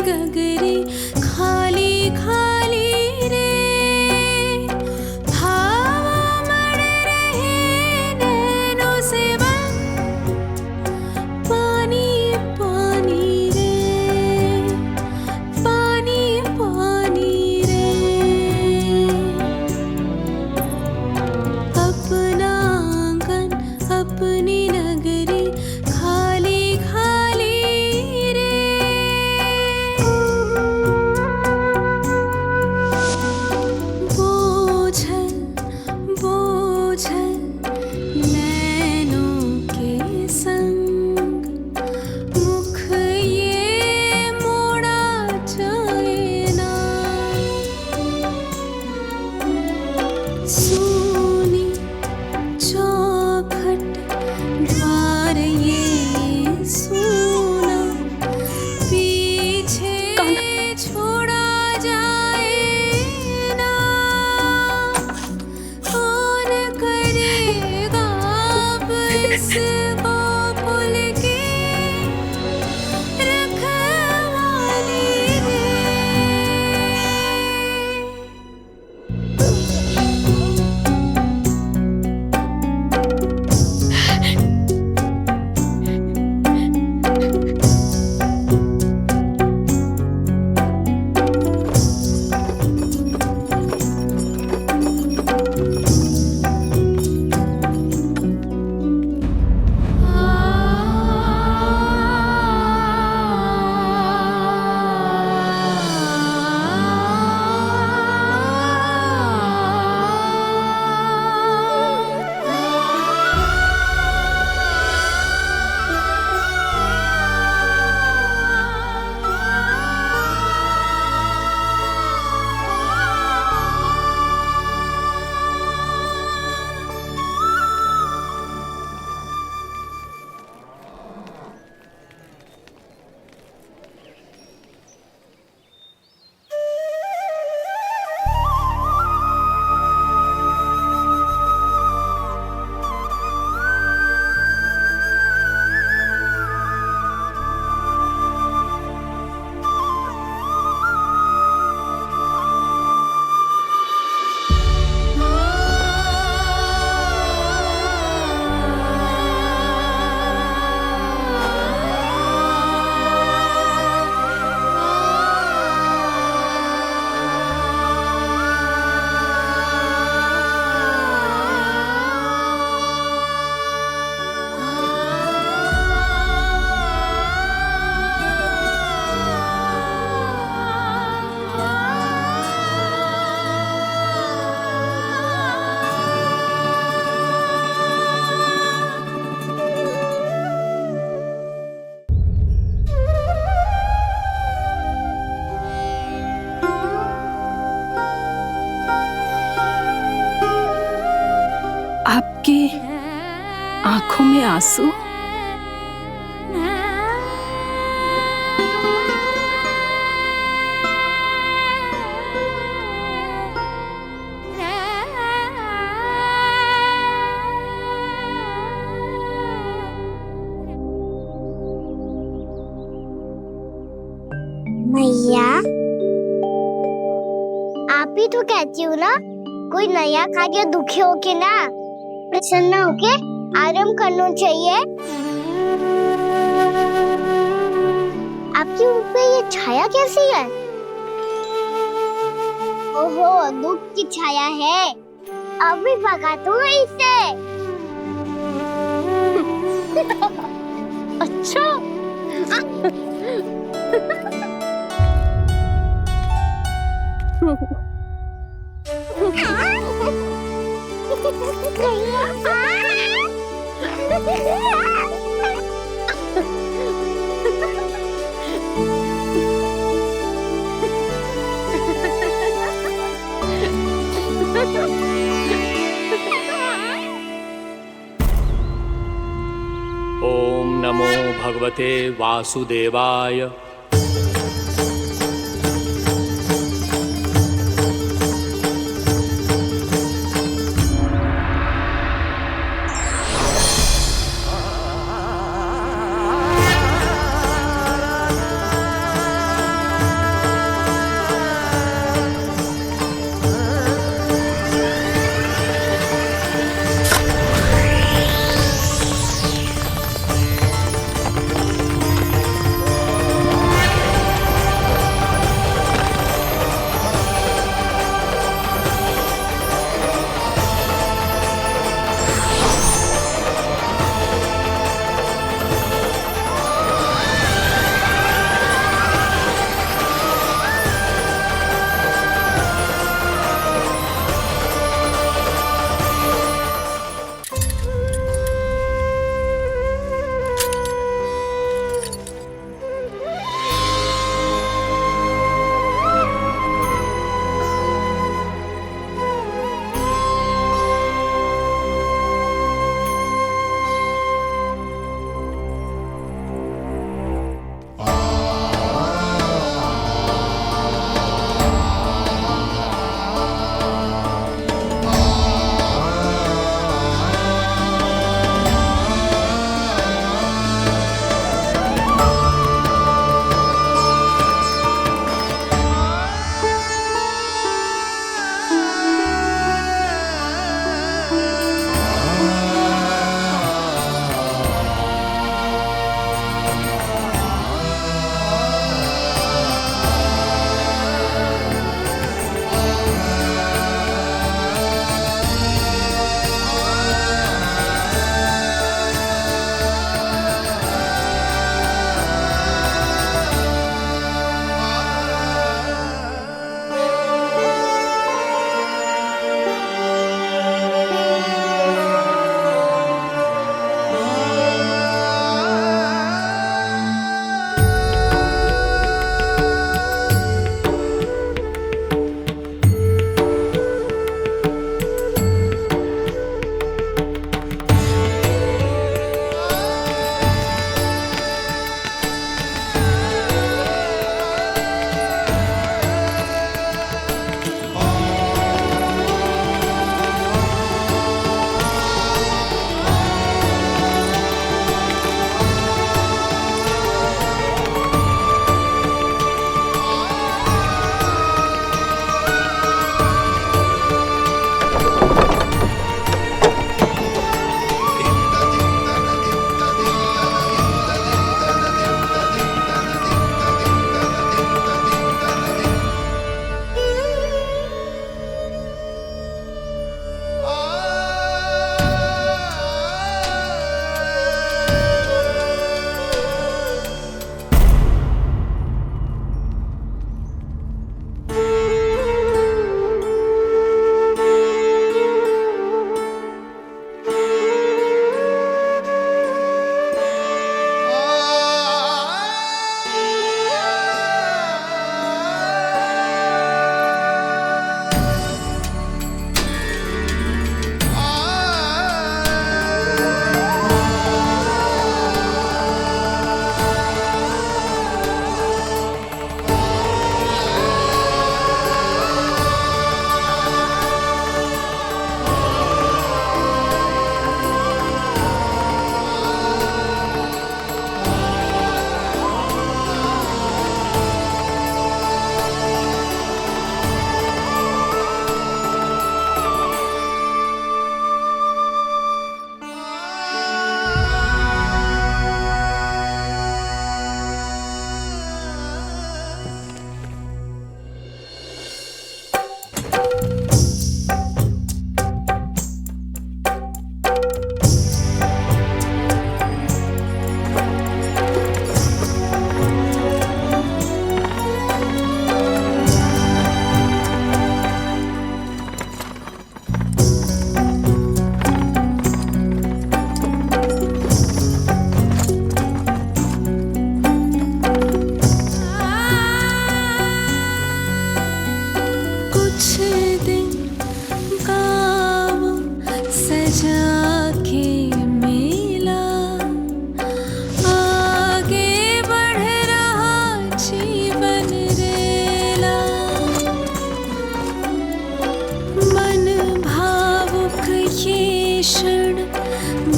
गगरी आंखों में आंसू। मैया, आप ही तो कहती हो ना, कोई नया खा के दुखी होके ना, प्रसन्न होके आराम करना चाहिए। आपके मुंह पे ये छाया कैसी है? ओहो, दुख की छाया है। अभी भगा दूं इसे। अच्छा। ओम नमो भगवते वासुदेवाय।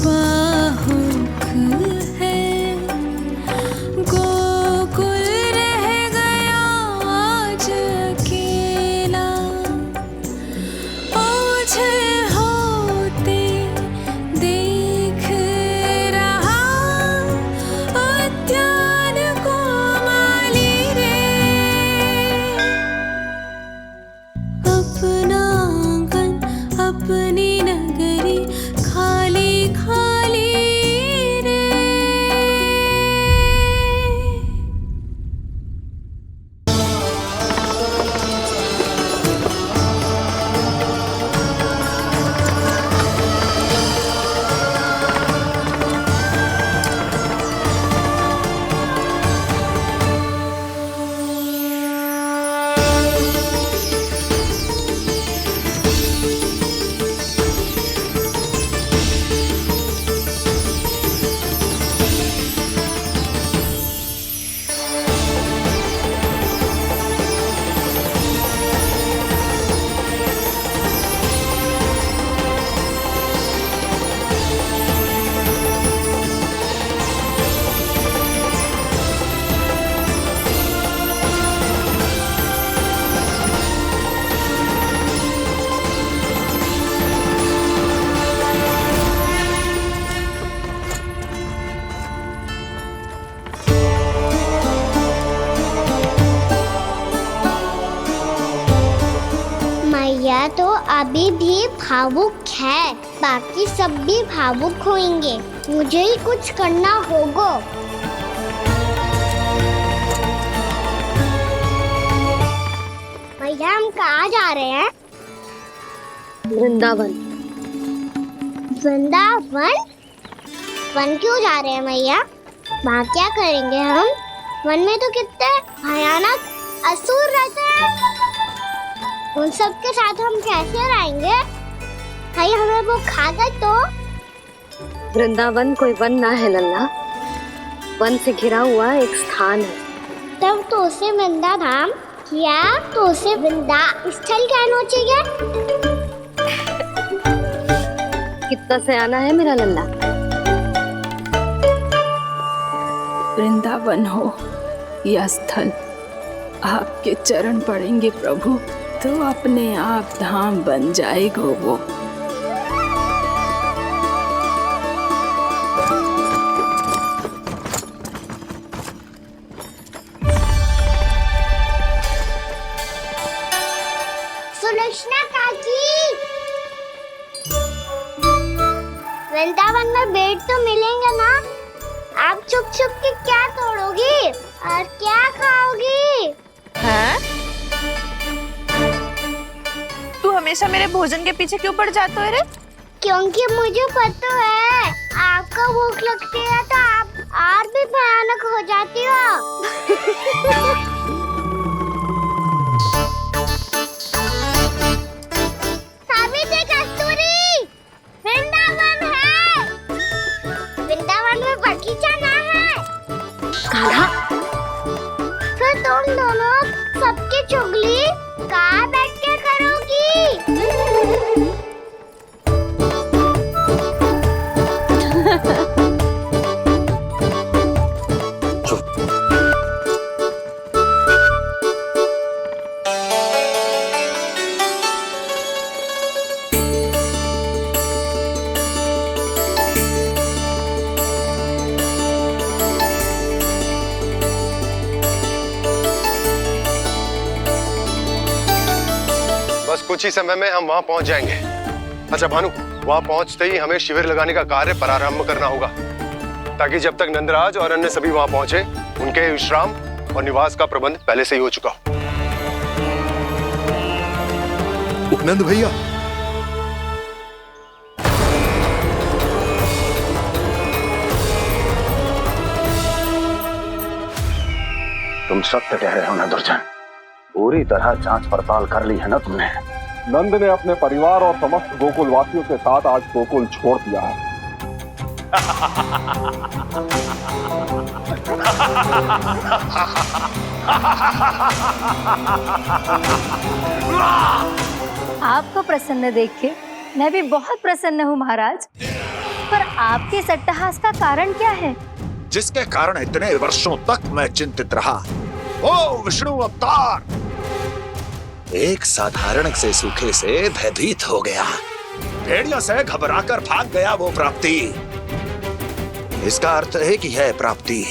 बाहुक है, गोकुल रह गया आज अकेला, ओझल होते देख रहा उद्यान को माली रे। अपना आंगन अपनी नगरी खाली खाली रे। मैया तो अभी भी भावुक है, बाकी सब भी भावुक होंगे। मुझे ही कुछ करना होगा। मैया हम कहाँ जा रहे हैं? वृंदावन। वृंदावन? वन क्यों जा रहे हैं मैया? वहाँ क्या करेंगे हम? वन में तो कितने भयानक असुर रहते हैं। उन सब के साथ हम कैसे रहेंगे? भाई हमें वो खा गए तो? वृंदावन कोई वन ना है लल्ला, वन से घिरा हुआ एक स्थान है। तब तो उसे वृंदा धाम किया तो उसे वृंदा स्थल कहना चाहिए। कितना सयाना है मेरा लल्ला। वृंदावन हो या स्थल, आपके चरण पड़ेंगे प्रभु तो अपने आप धाम बन जाएगा वो। सुलक्षणा काकी, वृंदावन में बेट तो मिलेंगे ना? आप छुप छुप के क्या तोड़ोगी और क्या खाओगी? हाँ? तू हमेशा मेरे भोजन के पीछे क्यों पड़ जाता है रे? क्योंकि मुझे पता है आपको भूख लगती है तो आप और भी भयानक हो जाती हो। सावित्री, कस्तूरी, वृंदावन है। वृंदावन में बगीचा ना है। कान्हा, फिर तुम दोनों सबकी चुगली कहाँ बैठ के करोगी? बस कुछ ही समय में हम वहां पहुंच जाएंगे। अच्छा भानु, वहां पहुंचते ही हमें शिविर लगाने का कार्य प्रारंभ करना होगा, ताकि जब तक नंदराज और अन्य सभी वहां पहुंचे उनके विश्राम और निवास का प्रबंध पहले से ही हो चुका हो। नंद भैया, तुम सत्य कह रहे हो ना दुर्जन? पूरी तरह जांच पड़ताल कर ली है ना तुमने? नंद ने अपने परिवार और समस्त गोकुल वासियों के साथ आज गोकुल छोड़ दिया है। आपको प्रसन्न देख के मैं भी बहुत प्रसन्न हूँ महाराज, पर आपके इस अट्टहास का कारण क्या है? जिसके कारण इतने वर्षों तक मैं चिंतित रहा। ओ विष्णु अवतार! एक साधारण से सूखे से भयभीत हो गया, भेड़ियों से घबराकर भाग गया वो प्राप्ति। इसका अर्थ है कि यह प्राप्ति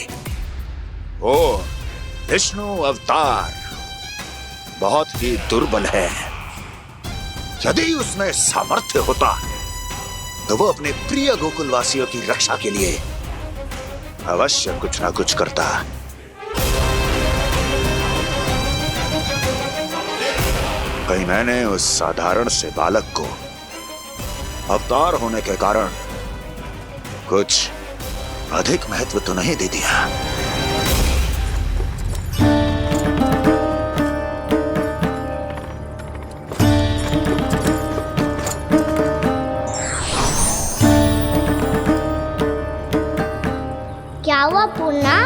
ओ विष्णु अवतार बहुत ही दुर्बल है। यदि उसमें सामर्थ्य होता तो वो अपने प्रिय गोकुलवासियों की रक्षा के लिए अवश्य कुछ ना कुछ करता। कहीं मैंने उस साधारण से बालक को अवतार होने के कारण कुछ अधिक महत्व तो नहीं दे दिया। क्या हुआ पूर्णा?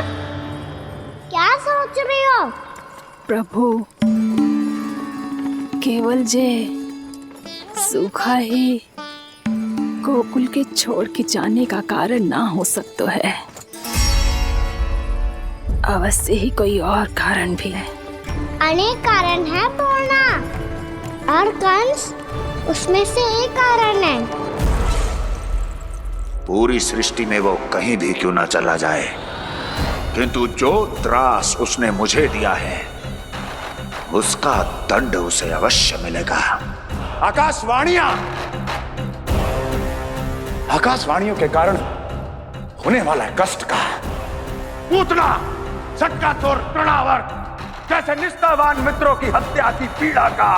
क्या सोच रही हो? प्रभु, केवल जे सूखा ही गोकुल के छोड़ के जाने का कारण ना हो सकता है, अवश्य ही कोई और कारण भी है। अनेक कारण है पूर्णा, और कंस उसमें से एक कारण है। पूरी सृष्टि में वो कहीं भी क्यों ना चला जाए, किंतु जो त्रास उसने मुझे दिया है उसका दंड उसे अवश्य मिलेगा। आकाशवाणियों के कारण होने वाला कष्ट का, पूतना, सटका चोर, तृणावर्त जैसे निष्ठावान मित्रों की हत्या की पीड़ा का